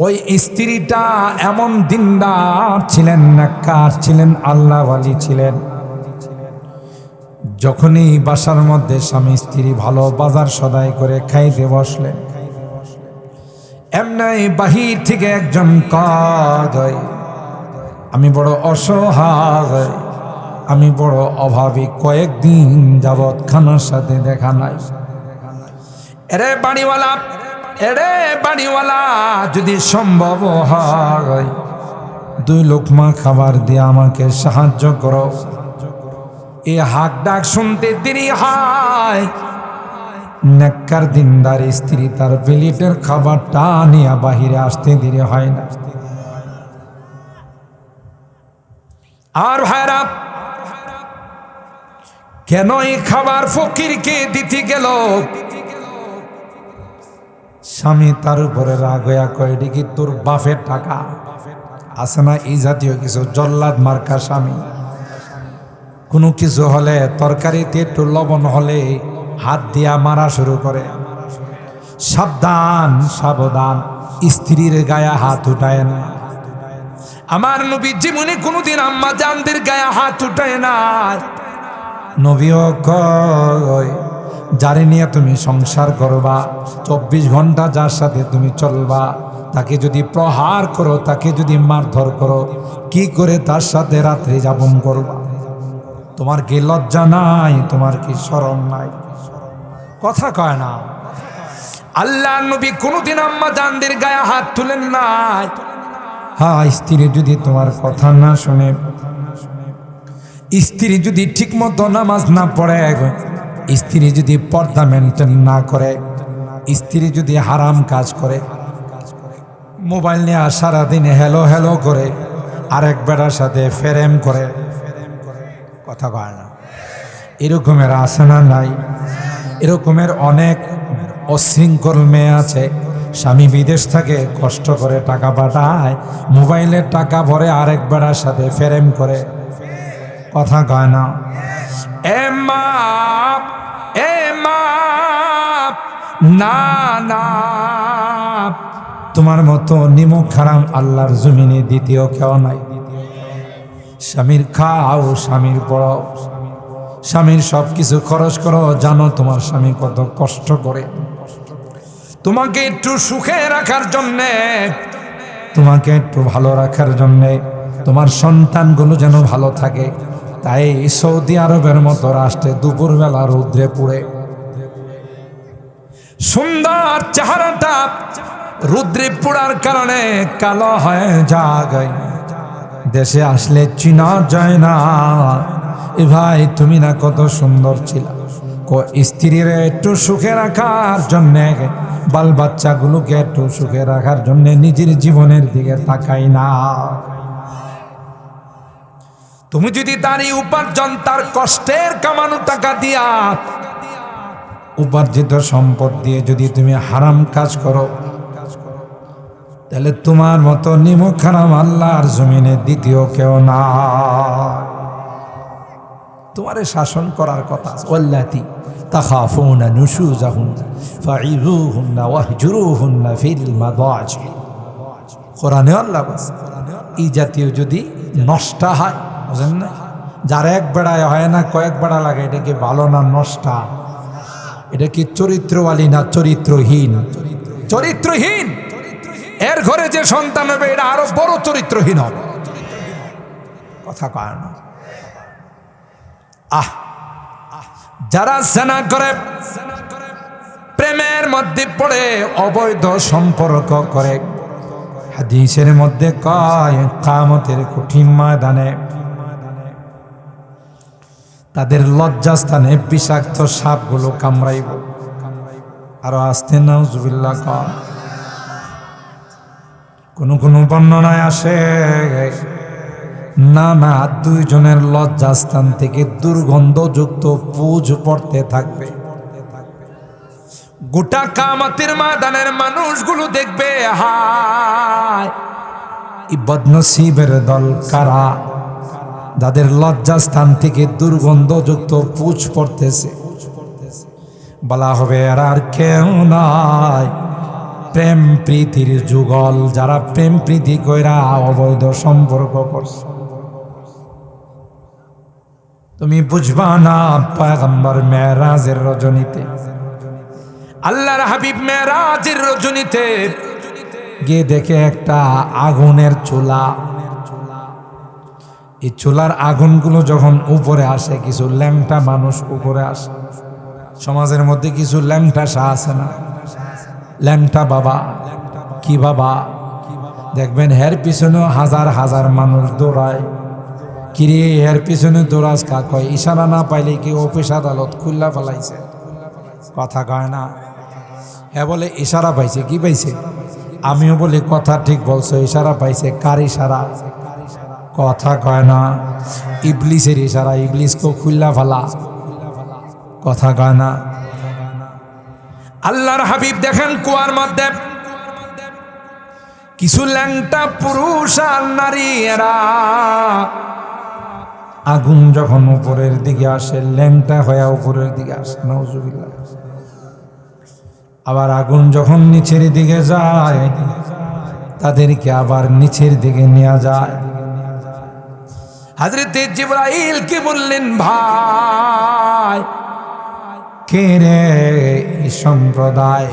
ওই স্ত্রীটা এমন দিনদার ছিলেন, নেককার ছিলেন, আল্লাহওয়ালি ছিলেন। যখনই বাসার মধ্যে স্বামী স্ত্রী ভালো বাজার সদাই করে খাইতে বসলেন, এমনি বাহির থেকে একজন কয়, আমি বড় অসহায়, আমি বড় অভাবী, কয়েকদিন যাবৎ খানার সাথে দেখা নাই। এরে বাড়িওয়ালা, এরে বাড়িওয়ালা, যদি সম্ভব হয় 2 লোকমা খাবার দিয়ে আমাকে সাহায্য করো। এই হাক ডাক শুনতে দেরি হয়, নেককার দিনদার স্ত্রী তার প্লেটের খাবারটা নিয়ে বাহিরে আসতে দেরি হয় না। আর ভাইরা, কেন এই খাবার ফকিরকে দিতে গেল? স্বামী তার উপরে রাগ হইয়া কয়, এটা কি তোর বাপের টাকা? আছে না এই জাতীয় কিছু জল্লাদ মার্কা স্বামী। কোনো কিছু হলে, তরকারিতে একটু লবণ হলে হাত দিয়া মারা শুরু করে। সাবধান, সাবধান, স্ত্রীর গায়ে হাত উঠায় না। আমার নবী জীবনে কোনোদিন আম্মা জানদের গায়ে হাত উঠায় না। নবীও কয়, যারে নিয়ে তুমি সংসার করবা, 24 ঘন্টা যার সাথে তুমি চলবা, তাকে যদি প্রহার করো, তাকে যদি মারধর করো, কি করে তার সাথে রাত্রি যাপন করবা? তোমার কি লজ্জা নাই? তোমার কি শরম নাই? কথা কয় না। আল্লাহ নবী কোনোদিন আম্মা জানদের গায়ে হাত তুলেন নাই। হ্যাঁ, স্ত্রী যদি তোমার কথা না শুনে, স্ত্রী যদি ঠিক মতো নামাজ না পড়ে, স্ত্রী যদি পর্দা মেনটেন না করে, স্ত্রী যদি হারাম কাজ করে, মোবাইল নিয়ে সারাদিন হ্যালো হ্যালো করে, আরেক বেটার সাথে ফেরেম করে, কথা কয় না, এরকমের আছে না নাই? এরকমের অনেক অশৃঙ্খল মেয়ে আছে, স্বামী বিদেশ থেকে কষ্ট করে টাকা পাঠায়, মোবাইলের টাকা ভরে আরেক বেটার সাথে ফেরেম করে, কথা কয় না? এ মা, এ মা, না না, তোমার মতো নিমক হারাম আল্লাহর জমিনে দ্বিতীয় কেউ নাই। স্বামীর খাও, স্বামীর পড়াও, স্বামীর সব কিছু খরচ করো। জানো তোমার স্বামী কত কষ্ট করে তোমাকে একটু সুখে রাখার জন্যে, তোমাকে একটু ভালো রাখার জন্যে, তোমার সন্তানগুলো যেন ভালো থাকে। তাই সৌদি আরবের মতো রাষ্ট্রে দুপুরবেলা রৌদ্রে পুড়ে, সুন্দর চেহারাটা রৌদ্রে পোড়ার কারণে কালো হয়ে যায়। দেশে আসলে চিনা যায় না, এ ভাই তুমি না কত সুন্দর ছিল। স্ত্রীর একটু সুখে রাখার জন্যে, বাল বাচ্চাগুলোকে একটু সুখে রাখার জন্যে নিজের জীবনের দিকে তাকাই না। তুমি যদি তার উপার্জন, তার কষ্টের কামানো টাকা দিয়া, উপার্জিত সম্পদ দিয়ে যদি তুমি হারাম কাজ করো, তাহলে তোমার মতো নিমক হারাম আল্লাহর জমিনে দ্বিতীয় কেউ না। তোমারে শাসন করার কথা। ওয়াল্লাতি তাখাফুনা নুশুজাহুন্না ফাইযুহুন্না ওয়াহজুরুহুন্না ফিল মাদাজি। কোরআনে আল্লাহ বলেছে, এই জাতীয় যদি নষ্ট হয়, বুঝেন না, যার এক বেড়ায় হয় না, কয়েক বেড়া লাগে, এটা কি ভালো না নষ্টা? এটা কি চরিত্রওয়ালী না চরিত্রহীন? চরিত্রহীন। এর ঘরে যে সন্তান হবে, এটা আরো বড় চরিত্রহীন হবে। কথা কয় না? যারা জেনা করে, প্রেমের মধ্যে পড়ে, অবৈধ সম্পর্ক করে, হাদিসের মধ্যে কয় কিয়ামতের কঠিন ময়দানে তাদের লজ্জাস্থানে বিষাক্ত সাপগুলো কামড়াইব। আরো আসতে নাউজুবিল্লাহ কর। কোন বর্ণনায় আসে না দুইজনের লজ্জাস্থান থেকে দুর্গন্ধযুক্ত পুঁজ পড়তে থাকবে। গোটা কিয়ামতের ময়দানের মানুষগুলো দেখবে, হায় এই বদনসিবের দল কারা, যাদের লজ্জাস্থান থেকে দুর্গন্ধযুক্ত পুঁজ পড়তেছে। বলা হবে এরা আর কেউ নয়, প্রেম প্রীতির যুগল, যারা প্রেম প্রীতি কইরা অবৈধ সম্পর্ক করছে। তুমি বুঝবা না, পয়গম্বর মেরাজের রজনীতে, আল্লাহর হাবিব মেরাজের রজনীতে গিয়ে দেখে একটা আগুনের চুলা। এই চুলার আগুনগুলো যখন উপরে আসে, কিছু ল্যাংটা মানুষ উপরে আসে। সমাজের মধ্যে কিছু ল্যাংটা শাহ আছে না, ল্যাংটা বাবা, কি বাবা, দেখবেন হের পিছনেও হাজার হাজার মানুষ দৌড়ায়। কিরে হের পিছনে দৌড়াস কা, কয় ইশারা না পাইলে কি অফিস আদালত খুল্লা ফেলাইছে, কথা কয় না। হ্যাঁ বলে ইশারা পাইছে, কি পাইছে? আমিও বলি কথা ঠিক বলছো, ইশারা পাইছে। কার ইশারা? কথা কয় না। ইবলিসের ইশারা, ইবলিসকে খুল্লা ফেলা, কথা কয় না। আল্লাহর হাবিব দেখেন কুয়ার মধ্যে কিছু ল্যাংটা পুরুষ আর নারী, এরা আগুন যখন উপরের দিকে আসে, ল্যাংটা হয়ে উপরের দিকে আসে, নাউজুবিল্লাহ। আবার আগুন যখন নিচের দিকে যায়, তাদেরকে আবার নিচের দিকে নিয়ে যায়। হযরত জিবরাইল কে বললেন, ভাই কে রে এই সম্প্রদায়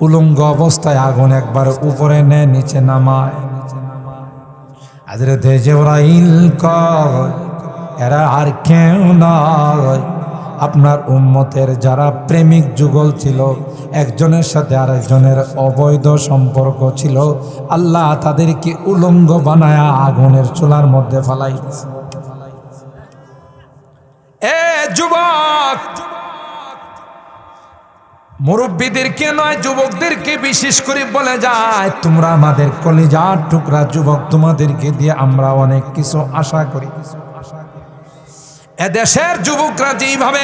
উলঙ্গ অবস্থায় আগুন একবার উপরে নেয়, নিচে নামায়। হযরত জিবরাইল কয় এরা আর কেউ নয়, আপনার উম্মতের যারা প্রেমিক যুগল ছিল, একজনের সাথে আরেকজনের অবৈধ সম্পর্ক ছিল, আল্লাহ তাদেরকে উলঙ্গ বানায়া আগুনের চুলার মধ্যে ফেলাই দিয়েছে। এ যুবক, মুরব্বীদেরকে নয়, যুবকদেরকে বিশেষ করে বলে যায়, তোমরা আমাদের কলিজার টুকরা যুবক, তোমাদেরকে দিয়ে আমরা অনেক কিছু আশা করি। এদেশের যুবকরা যেভাবে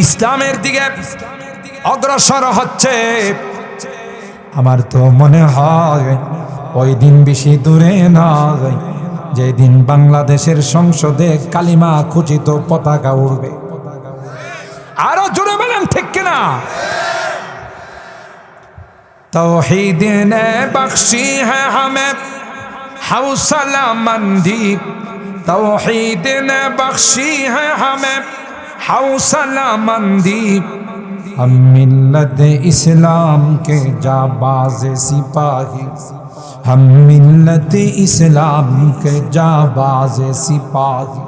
ইসলামের দিকে অগ্রসর হচ্ছে, আমার তো মনে হয় ওই দিন বেশি দূরে নয় যেদিন বাংলাদেশের সংসদে কালিমা খচিত পতাকা উড়বে। আরো জোরে বলেন ঠিক কিনা? तौहीद ने बख्शी है हमें हौसला मंदी, तौहीद ने बख्शी है हमें हौसला मंदी, हम मिल्लत इस्लाम के जाबाज सिपाही, हम मिल्लत इस्लाम के जाबाज सिपाही,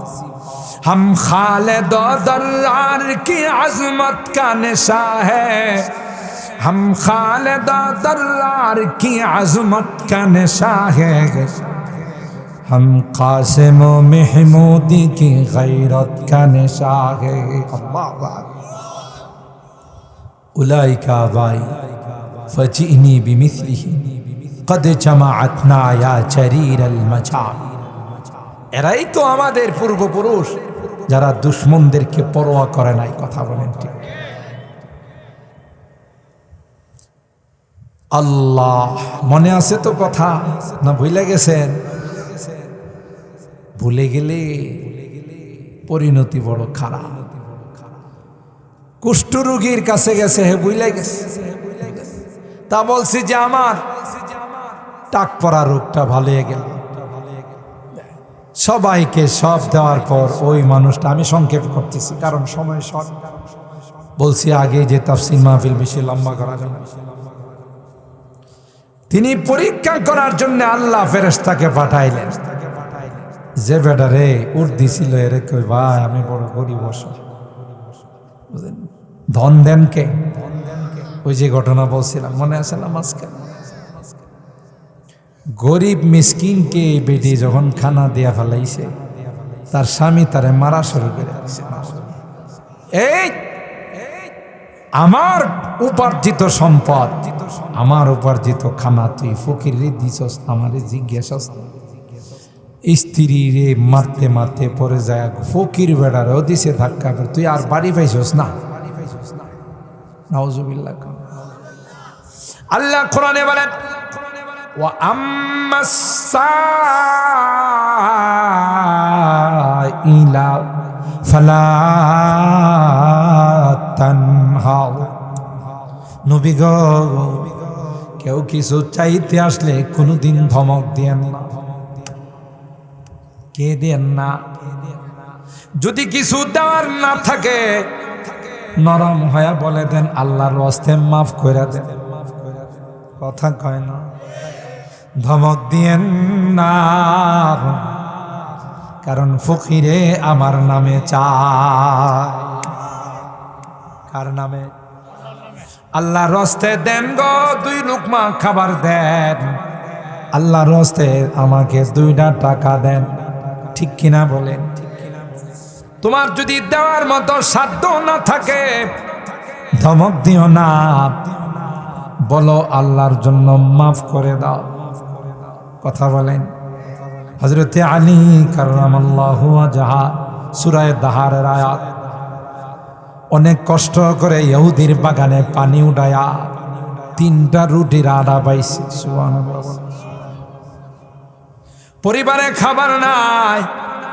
हम खालिद दर्रार की अज़मत का निशा है, हम खालिद दर्रार की अज़मत का निशा है, हम कासिम महमूदी की गैरत का निशा है। उलाइका आबाई फजीनी बिमिस्लिही कद जमाअतना या चरीर अल मचान। এরাই তো আমাদের পূর্বপুরুষ, যারা দুশ্মনদেরকে পরোয়া করে নাই। কথা বলেন ঠিক? আল্লাহ, মনে আছে তো কথা, না ভুলে গেছেন? ভুলে গেলে পরিণতি বড় খারাপ। কুষ্ঠরোগীর কাছে গেছে, হে ভুলে গেছে। তা বলছি যে আমার টাক পড়া রোগটা ভালো হয়ে গেল। সবাইকে সব দেওয়ার পর ওই মানুষটা, আমি সংক্ষেপ করতেছি কারণ সময় শর্ট, বলছি আগে যে তাফসীর মাহফিল বেশি লম্বা করা যাবে। তিনি পরীক্ষা করার জন্য আল্লাহ ফেরেশতাকে পাঠাইলেন, যে বেটারে উর্দি ছিল এরে কই, ভাই আমি বড় গরিব, ধন দেন কে? ওই যে ঘটনা বলছিলাম, মনে আছে না? মাঝখানে গরিব মিসকিনকে বেটি যখন খানা দেয়া ফেলাইছে, তার স্বামী তারে মারা শুরু করে দিয়েছে। এই আমার উপার্জিত সম্পদ, আমার উপার্জিত খানা তুই ফকিরে দিছস, আমারে জিজ্ঞাসা স্ত্রী রে মারতে মারতে পরে যায় ফকির বেড়ারও দিছে ধাক্কা, তুই আর বাড়ি পাইছস না। নাউজুবিল্লাহ। আল্লাহ কোরআনে বলেন ওয়া আম্মাস সাইলা ফালা তানহাউ। নবী গো, কেউ কিছু চাইতে আসলে কোনোদিন ধমক দিয়েন না, কে দেন না। যদি কিছু দেওয়ার না থাকে নরম হয়ে বলে দেন আল্লাহর ওয়াস্তে মাফ করে দেন। কথা কয় না, ধমক দিয়েন না, কারণ ফকিরে আমার নামে চায়। কার নামে? আল্লাহর রাস্তে দেন গো, 2 লুকমা খাবার দেন, আল্লাহর রাস্তে আমাকে 2টা টাকা দেন। ঠিক কিনা বলেন? তোমার যদি দেওয়ার মতো সাধ্য না থাকে ধমক দিও না, বলো আল্লাহর জন্য মাফ করে দাও। কথা বলেন। হযরতে আলী কাররামাল্লাহু ওয়াজহা সূরা দাহারের আয়াত, অনেক কষ্ট করে ইহুদির বাগানে পানি উঠায়া 3টা রুটির আটা পাইছে। সুবহানাল্লাহ। পরিবারে খাবার নাই,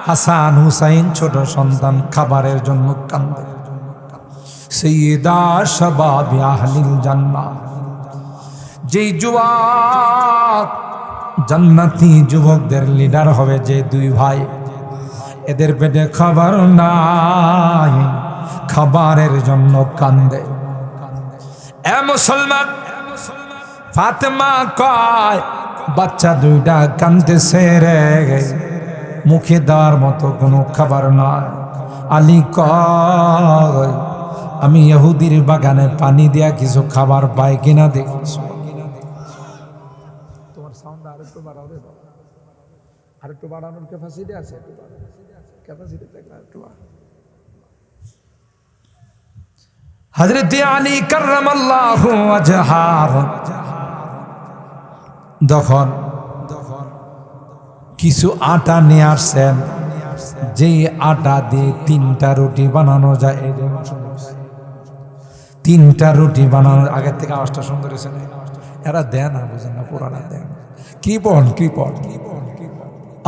হাসান হুসাইন ছোট সন্তান খাবারের জন্য কান্দে। সাইয়্যিদা শাবাবি আহলিল জান্নাহ, যেই যুবক জান্নাতি যুবকদের লিডার হবে, যে 2 ভাই, এদের পেটে খাবার নাই, খাবারের জন্য কান্দে। এ মুসলমান, ফাতেমা কয় বাচ্চা 2টা কান্দতেছে রে, মুখে দেওয়ার মতো কোনো খাবার নয়। আলী কয় আমি ইহুদির বাগানে পানি দিয়া কিছু খাবার পাই কিনা দেখি। তোমার সাউন্ড আরেকটু বাড়াও রে বাবা, আরেকটু বাড়ানোর ক্যাপাসিটি আছে? ক্যাপাসিটি দেখলে একটু হযরত আলী কাররামাল্লাহু ওয়াজহা যখন কিছু আটা নিয়ে আসছেন, যেই আটা দিয়ে 3টা রুটি বানানো যায়। 3টা রুটি বানানোর আগের থেকে আওয়াজটা সুন্দর হয়েছে না? এরা দেয় না, বুঝেন না, পুরানা দেন। কৃপণ কৃপণ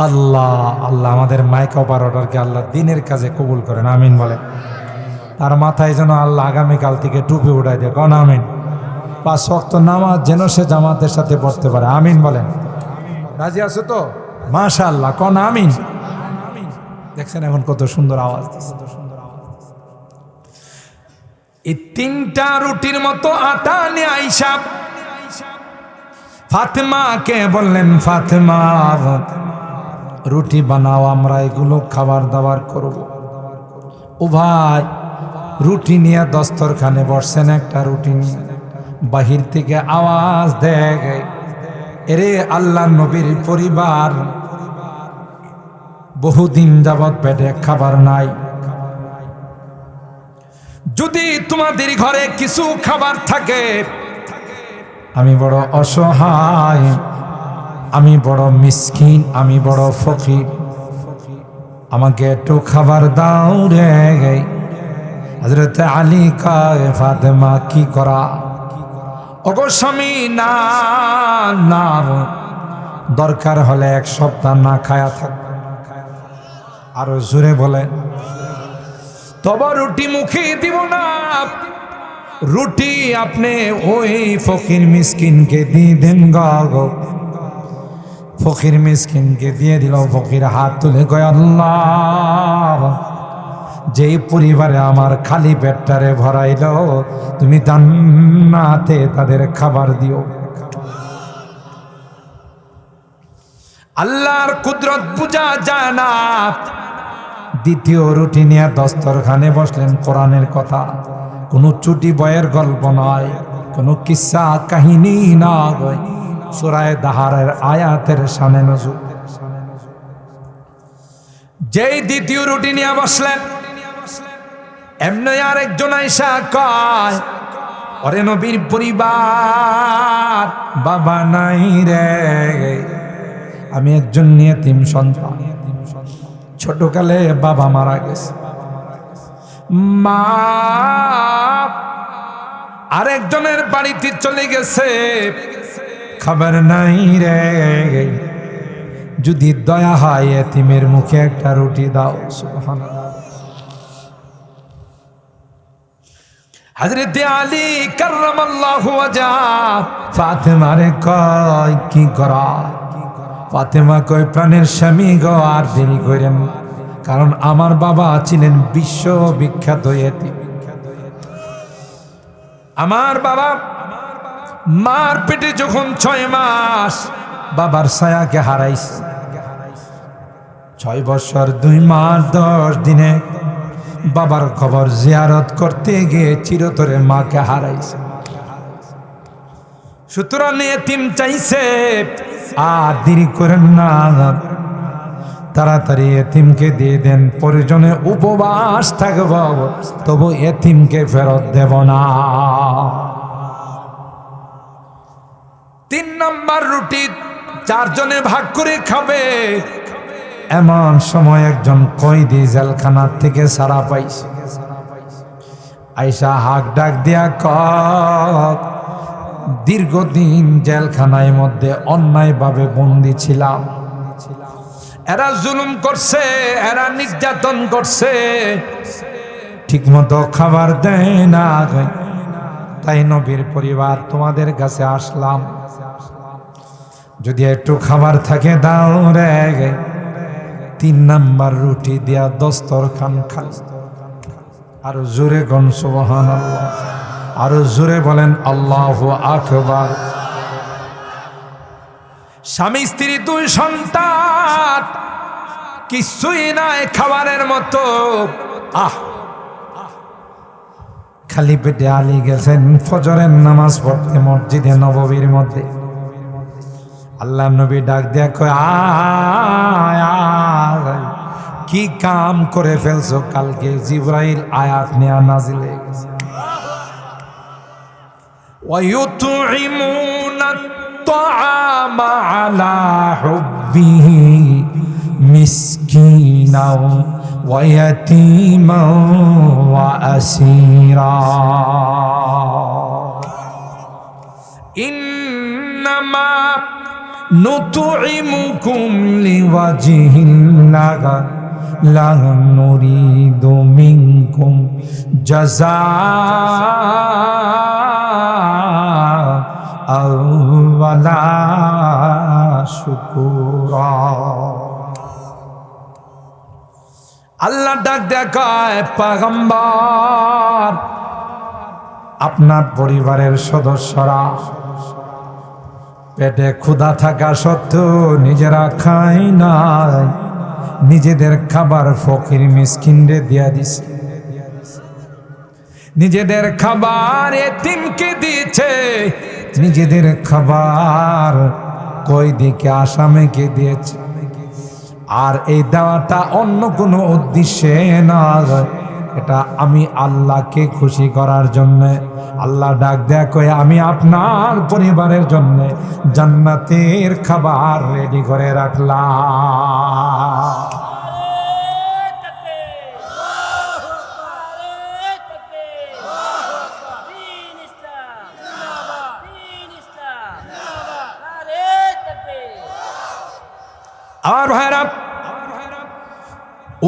আল্লাহ আল্লাহ আমাদের মাইক অপারেটরকে আল্লাহ দিনের কাজে কবুল করেন, আমিন বলেন। তার মাথায় যেন আল্লাহ আগামীকাল থেকে টুপি উঠাই দেয়, কোন আমিন। 5 ওয়াক্ত নামাজ যেন সে জামাতের সাথে পড়তে পারে, আমিন বলেন। রাজি আছো তো? মাশাআল্লাহ, কোন আমিন। দেখছেন এখন কত সুন্দর আওয়াজ। এই 3টা রুটির মতো আটা নিয়ে আইসা ফাতেমাকে বললেন, ফাতেমা রুটি বানাও, আমরা এগুলো খাবার দাবার করব। ও ভাই, রুটি নিয়ে দস্তরখানে বসছেন, একটা রুটি নিয়ে বাহির থেকে আওয়াজ দেয়, এরে আল্লাহ নবীর পরিবার, বহুদিন যাবৎ পেটে খাবার নাই, যদি তোমাদের ঘরে কিছু খাবার থাকে, আমি বড় অসহায়, আমি বড় মিসকিন, আমি বড় ফকির, আমাকে একটু খাবার দাও রে। হযরত আলী কয় ফাতেমা কি করা? ওগো স্বামী, না না, দরকার হলে 1 সপ্তাহ না খায়া থাক। আরো জোরে বলেন, তবে রুটি মুখে দিব না, রুটি আপনি ওই ফকির মিসকিনকে দিয়ে দেন গো। ফকির মিসকিনকে দিয়ে দিল। ফকির হাত তুলে কয় আল্লাহ, যেই পরিবারে আমার খালি পেটটারে ভরাইল, তুমি জান্নাতে তাদের খাবার দিও। আল্লাহর কুদরত বুঝা যায় না। দ্বিতীয় রুটি নিয়ে দস্তরখানে বসলেন। কোরআনের কথা, কোনো চুটি বয়ের গল্প নয়, কোনো কিসসা কাহিনী নয়, সূরা দাহারের আয়াতের শানে নজুল। যেই দ্বিতীয় রুটি নিয়ে বসলেন, এমনি আরেকজন আইসা কয়, ওরে নবীর পরিবার, বাবা নাই রে, আমি একজন ইয়েতিম সন্তান, ছোটকালে বাবা মারা গেছে, মা আরেকজনের বাড়িতে চলে গেছে, খাবার নাই রে, যদি দয়া হয় এতিমের মুখে একটা রুটি দাও। সুবহানাল্লাহ। হযরত আলী কাররামাল্লাহু ওয়াজহু ফাতেমারে কয়, কি করা? ফাতেমা কয়, প্রাণের স্বামী গো, আর দেরি করেন, কারণ আমার বাবা ছিলেন বিশ্ববিখ্যাত এতিম। আমার বাবা মার পেটে যখন 6 মাস বাবার ছায়াকে হারাইছে, 6 বছর 2 মাস 10 দিনে বাবার খবর জিয়ারত করতে গিয়ে চিরতরে মাকে হারাইছে। সুতরাং এতিম চাইছে, আর দেরি করেন না, তাড়াতাড়ি এতিমকে দিয়ে দেন, প্রয়োজনে উপবাস থাকব, তবু এতিমকে ফেরত দেব না। 3 নম্বর রুটি 4 জনে ভাগ করে খাবে। এমন সময় একজন কয়েদি জেলখানার থেকে ছাড়া পাইছে, আইসা হাক ডাক দিয়া কয়, দীর্ঘদিন জেলখানায় মধ্যে অন্যায়ভাবে বন্দী ছিলাম, এরা জুলুম করছে, এরা নির্যাতন করছে, ঠিকমতো খাবার দেয় না, তাই নবীর পরিবার তোমাদের কাছে আসলাম, যদি একটু খাবার থাকে দাও রে। 3 নাম্বার রুটি দিয়া দস্তরখান খান। আরো জোরে গন সুবহানাল্লাহ, আরো জোরে বলেন আল্লাহু আকবার। স্বামী স্ত্রী 2 সন্তান, কিছুই নাই খাবারের মতো। খালি পেটে আলী গেছেন ফজরের নামাজ পড়তে মসজিদে নববীর মধ্যে। আল্লাহ নবী ডাক দেয়া কয়, আয়, কি কাম করে ফেলছো, কালকে জিবরাইল আয়াত নিয়ে নাজিল হয়ে গেছে। ওয়ায়ুতঈমুনা আত-তাআমা আলা হুব্বিহি মিসকিনাও ওয়া ইয়াতীমাও ওয়া আসীরা, ইন্নামা নুতঈমুকুম লিওয়াজহিল্লাহ লা নুরিদু মিনকুম জাযাআ ওয়ালা শুকুরা। আল্লাহ ডাক দেখায়, পয়গম্বর, আপনার পরিবারের সদস্যরা পেটে ক্ষুধা থাকা সত্ত্বেও নিজেরা খায় নাই, নিজেদের খাবার ফকির মিসকিনরে দিয়া দিছে, নিজেদের খাবার এতিমকে দিয়েছে, নিজেদের খাবার কয়েদিকে আসামিকে দিয়েছে। আর এই দেওয়াটা অন্য কোনো উদ্দেশ্যে না, এটা আমি আল্লাহকে খুশি করার জন্য। আল্লাহ ডাক দেয়া কয়ে, আমি আপনার পরিবারের জন্য জান্নাতের খাবার রেডি করে রাখলাম। আর ভাইরা,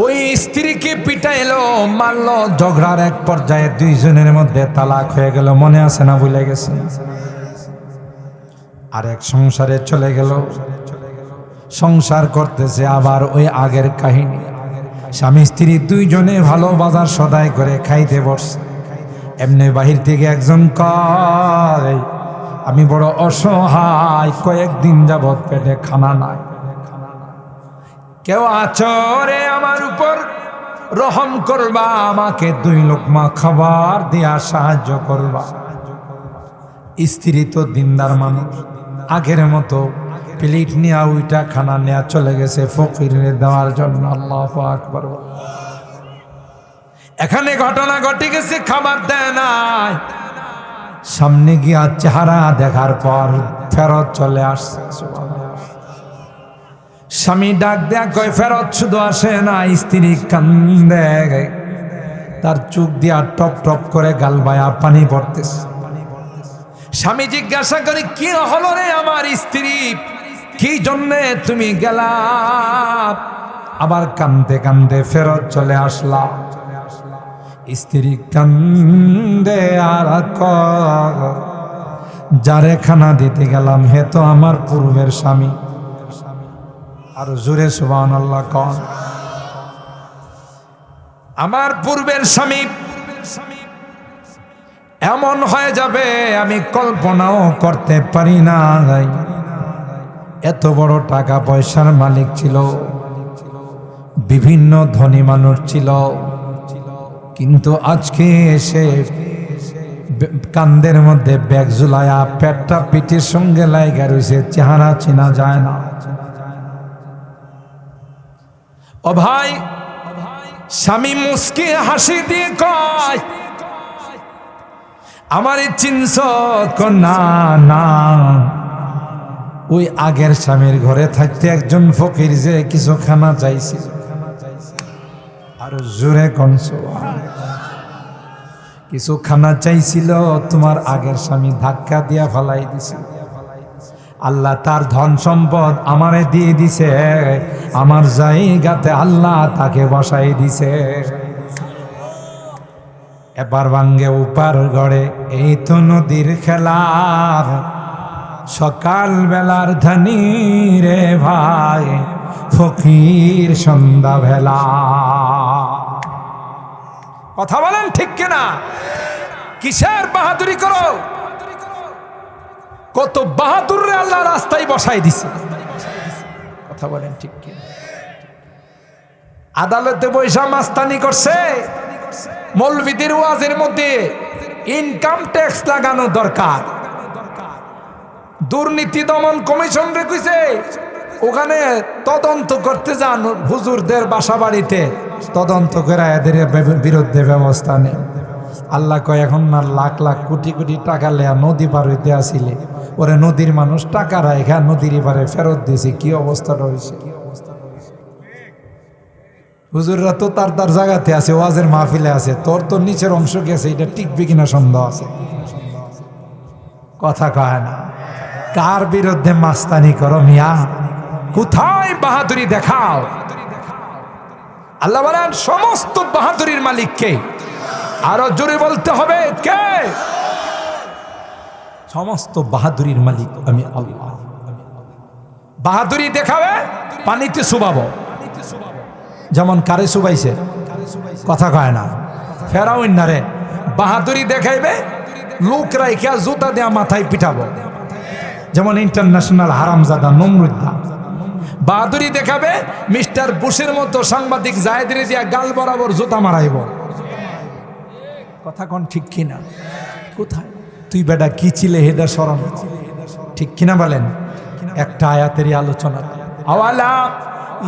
ওই স্ত্রীকে পিটাইলো, মারলো, ঝগড়ার এক পর্যায়ে 2 জনের মধ্যে তালাক হয়ে গেল, মনে আছে না ভুলে গেছেন? আর এক সংসারে চলে গেল, সংসার করতেছে আবার ওই আগের কাহিনী। স্বামী স্ত্রী 2 জনে ভালো বাজার সদাই করে খাইতে বসছে। এমনি বাহির থেকে একজন কয়, আমি বড় অসহায়, কয়েকদিন যাবৎ পেটে খানা নাই, কেউ আচরে আমার উপর রহম করবা, আমাকে 2 লোকমা খাবার দিয়া সাহায্য করবা। স্ত্রী তো দিনদার মানুষ, আগের মতো প্লেট নিয়ে ওইটা খানা নেওয়া চলে গেছে ফকিরের দেওয়ার জন্য। আল্লাহু আকবার। এখানে ঘটনা ঘটে গেছে, খাবার দেয় নাই, সামনে গিয়া চেহারা দেখার পর ফেরত চলে আসছে। স্বামী ডাক দেয়া কয় ফেরত শুধু আসে না, স্ত্রী কান্দে, তার চোখ দিয়া টপ টপ করে গাল বায়া পানি পড়তেছে। স্বামী জিজ্ঞাসা করে কি হলো রে আমার স্ত্রী, কি জন্যে তুমি গেলা? আবার কান্দে কান্দে ফেরত চলে আসলা। স্ত্রী কান্দে আর যারে খানা দিতে গেলাম হে তো আমার পূর্বের স্বামী। আর জোরে সুবহানাল্লাহ কোন। আমার পূর্বের স্বামী এমন হয়ে যাবে আমি কল্পনাও করতে পারি না। এত বড় টাকা পয়সার মালিক ছিল, বিভিন্ন ধনী মানুষ ছিল, কিন্তু আজকে এসে কান্দের মধ্যে ব্যাগ ঝুলায়া পেটটা পিঠের সঙ্গে লাইগা রয়েছে, চেহারা চেনা যায় না। ও ভাই, স্বামী মুস্কি হাসি দিয়ে কয় আমারে চিনছ? না না, ওই আগের স্বামীর ঘরে থাকতে একজন ফকির যে কিছু খানা চাইছিল। আর জোরে কনস, কিছু খানা চাইছিল, তোমার আগের স্বামী ধাক্কা দিয়া ফেলাই দিছে। আল্লাহ তার ধন সম্পদ আমারে দিয়ে দিছে, আমার জায়গাতে আল্লাহ তাকে বসাই দিছে। এবার ভাঙ্গে উপার গড়ে, এই তো নদীর খেলা, সকাল বেলার ধনী রে ভাই, ফকির সন্ধ্যা বেলা। কথা বলেন ঠিক কিনা? কিসের বাহাদুরি করো? কত বাহাদুর রে আল্লাহ রাস্তায় বসাই দিছে। কথা বলেন ঠিক কিনা? আদালতে বৈশা মাস্তানি করছে, মৌলবীদের ওয়াজের মধ্যে ইনকাম ট্যাক্স লাগানো দরকার। দুর্নীতি দমন কমিশন রেখেছে, ওখানে তদন্ত করতে যান হুজুরদের বাসা বাড়িতে, তদন্ত করে এদের বিরুদ্ধে ব্যবস্থা নেই। আল্লাহ কয় এখন না লাখ লাখ কোটি কোটি টাকা লেয়া নদী পার হইতে আসিলে ওরে নদীর মানুষ টাকা রাখা নদীর পারে ফেরত দিয়েছে। কি অবস্থাটা হয়েছে? হুজুররা তো তার তার জায়গাতে আছে, ওয়াজের মাহফিলে আছে, তোর তো নিচের অংশ গেছে, এটা টিকবে কিনা সন্দেহ আছে। কথা কয় না। কার বিরুদ্ধে মাস্তানি করো মিয়া? কোথায় বাহাদুরি দেখাও? আল্লাহ বলেন সমস্ত বাহাদুরির মালিক কে? আরো জোরে বলতে হবে কে? সমস্ত বাহাদুরির মালিক আমি আল্লাহ। বাহাদুরি দেখাবে পানিতে চুবাবো, যেমন কারে চুবাইছে। কথা কয় না। ফেরাউন না রে, বাহাদুরি দেখাইবে লোক রাইখা জুতা দেয়া মাথায় পিঠাবো, যেমন ইন্টারন্যাশনাল হারামজাদা নমরুদ্দা। বাহাদুরি দেখাবে মিস্টার বুশের মতো সাংবাদিক জায়েদরে দিয়া গাল বরাবর জুতা মারাইব। কথা কোন ঠিক কিনা? কোথায় তুই বেটা কি ছিলে হেডা শরম, ঠিক কিনা বলেন? একটা আয়াতেরই আলোচনা। আওয়ালা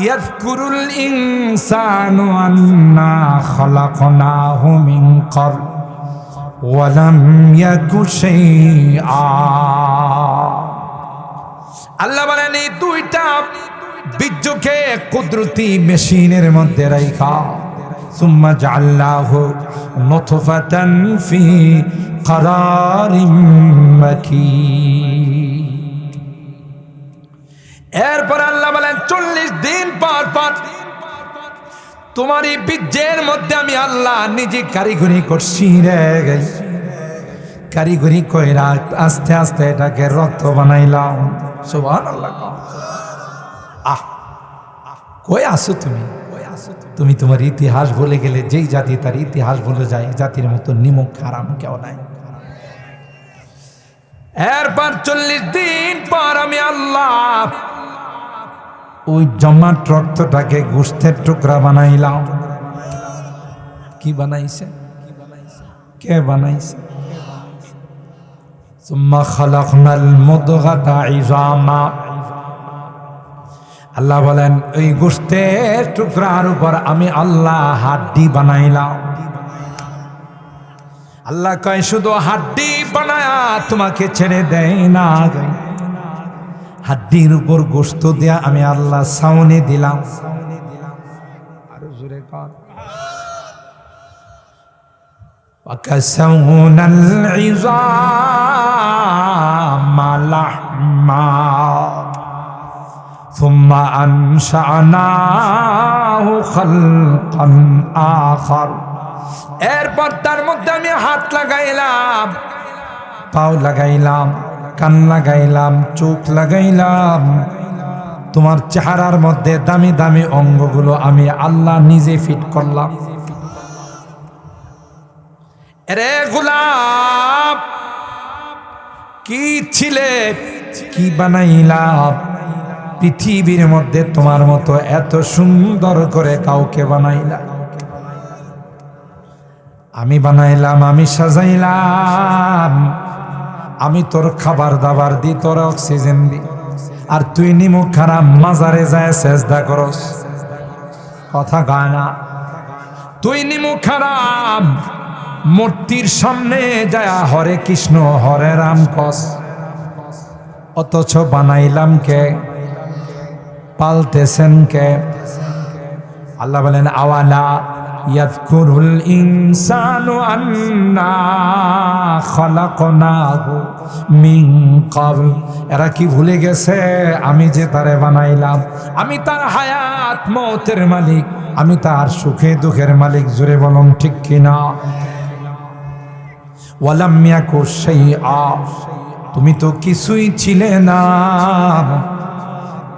ইয়াযকুরুল ইনসানু আন্না খালাকনাহু মিন ক্বাবল ওয়া লাম ইয়াকু শাইআ। আল্লাহ বলেন এই দুইটা বীর্যকে কুদরতি মেশিনের মধ্যে রাখা, সুম্মা জাআলনাহু নুতফাতান ফি করারিম মাকিন। এরপর আল্লাহ বলেন 40 দিন পর পর তোমার এই বীর্যের মধ্যে আমি আল্লাহ নিজে কারিগরি করছি রে। কারিগরি কইরা আস্তে আস্তে এটাকে রক্ত বানাইলাম। সুবহানাল্লাহ। আহ কই আসো তুমি? তুমি তোমার ইতিহাস ভুলে গেলে। যেই জাতি তার ইতিহাস ভুলে যায়, জাতির মতো নিমক হারাম কেউ নাই। এরপর 40 দিন পর আমি আল্লাহ ওই জমাট রক্তটাকে গোশতের টুকরা বানাইলাম। কি বানাইছে? কে বানাইছে? সুম্মা খালাকনাল মুদগাতা ইযামা, আল্লাহ বলেন ওই গোশতের টুকরার উপর আমি আল্লাহ হাড্ডি বানাইলাম। আল্লাহ কয় শুধু হাড্ডি বানায়া তোমাকে ছেড়ে দেয় না, হাড্ডির উপর গোশত দিয়া আমি আল্লাহ ছাউনি দিলাম। আরো জোরে কর। وكسونا العظام لحما ثم أنشأناه خلقا آخر। এরপর তার মধ্যে আমি হাত লাগাইলাম, পাও লাগাইলাম, কান লাগাইলাম, চোখ লাগাইলাম। তোমার চেহারার মধ্যে দামি দামি অঙ্গগুলো আমি আল্লাহ নিজে ফিট করলাম। রে গোলাম কি ছিলে, কি বানাইলাম? পৃথিবীর মধ্যে তোমার মতো এত সুন্দর করে কাউকে বানাইলাম? আমি বানাইলাম, আমি সাজাইলাম, আমি তোর খাবার দাবার দি, তোর অক্সিজেন দি, আর তুই নিমুখ খারাপ মাজারে যায় সেজদা করস। কথা গায় না? তুই নিমুখ খারাপ মূর্তির সামনে যায় হরে কৃষ্ণ হরে রাম কস, অথচ বানাইলাম কে, পালতেছেন কে? আল্লাহ বলেন আওয়ালা ইয়াযকুরুল ইনসানু আন্না খালাকনাহু মিন ক্বাবল। এরা কি ভুলে গেছে আমি যে তারে বানাইলাম? আমি তার হায়াত মওতের মালিক, আমি তার সুখে দুঃখের মালিক। জোরে বলুন ঠিক কিনা? ওয়ালাম ইয়াকু শাইআ, তুমি তো কিছুই ছিলে না,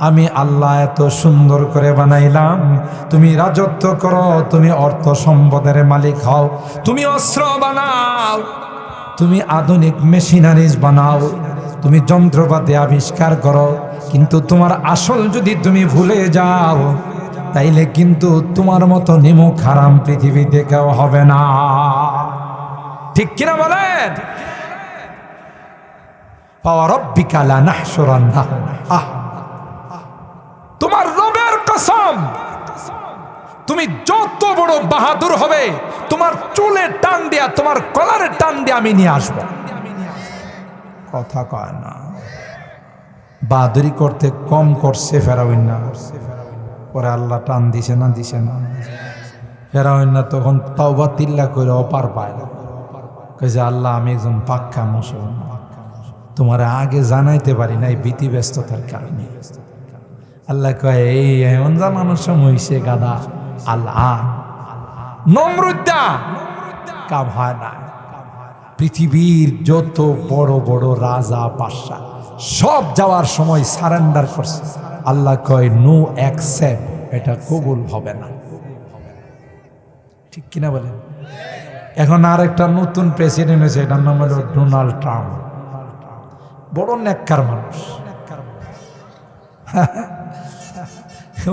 আমি আল্লাহ এত সুন্দর করে বানাইলাম। তুমি রাজত্ব করো, তুমি অর্থ সম্পদের মালিক হও, তুমি অস্ত্র বানাও, তুমি আধুনিক মেশিনারিজ বানাও, তুমি যন্ত্রপাতি আবিষ্কার করো, কিন্তু তোমার আসল যদি তুমি ভুলে যাও তাইলে কিন্তু তোমার মতো নিমুখ হারাম পৃথিবীতে কেউ হবে না। ঠিক কিনা বলেন? ফাওয়ারাব্বিকা লানাহশুরান্নাহুম, তোমার রবের কসম, তুমি যত বড় বাহাদুর হবে তোমার চুলে টান দিয়া, তোমার কলারে টান দিয়া আমি নিয়ে আসব। কথা কয় না? বাহাদুরি করতে কম করছে ফেরাউন না? পরে আল্লাহ টান দিছে না? দিছে না? ফেরাউন না তখন তাওবা তিল্লা করে অপার পায় না, কইছে আল্লাহ আমি একজন পাক্কা মুসলমান, তোমার আগে জানাইতে পারি নাই ভীতি ব্যস্ততার কারণে। আল্লাহ কয় এই এমন জানানোর সময় হইছে গাদা। আল্লাহ নমরুদ্দা কাম হয় না। পৃথিবীর যত বড় বড় রাজা বাদশা সব যাওয়ার সময় সারেন্ডার করছে। আল্লাহ কয় নো অ্যাকসেপ্ট, এটা কবুল হবে না। ঠিক কিনা বলেন? এখন আর একটা নতুন প্রেসিডেন্ট হয়েছে, এটার নাম হলো ডোনাল্ড ট্রাম্প। বড় নেককার মানুষ।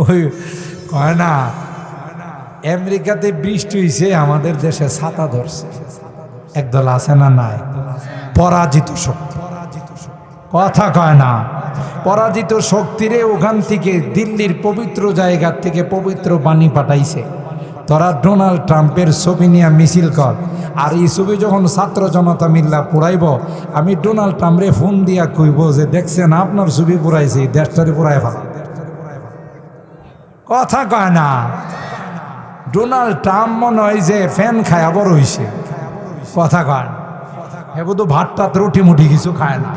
ওই কয় না আমেরিকাতে বৃষ্টি হয়েছে, আমাদের দেশে ছাতা ধরছে। একদল আছে না? নাই? পরাজিত শক্তি। কথা কয় না? পরাজিত শক্তিরে ওখান থেকে দিল্লির পবিত্র জায়গা থেকে পবিত্র বাণী পাঠাইছে, তোরা ডোনাল্ড ট্রাম্পের ছবি নিয়ে মিছিল কর। আর এই ছবি যখন ছাত্র জনতা মিল্লা পুরাইব, আমি ডোনাল্ড ট্রাম্পরে ফোন দিয়া কইব যে দেখছেন আপনার ছবি পুরাইছে, দেশটারে পুরাই ফেলা। কথা কয় না? ডোনাল্ড ট্রাম্প মনে হয় যে ফ্যান খায়া বড় হইছে। কথা কয় না? এবার তো ভাত টাত রুটি মুটি কিছু খায় না।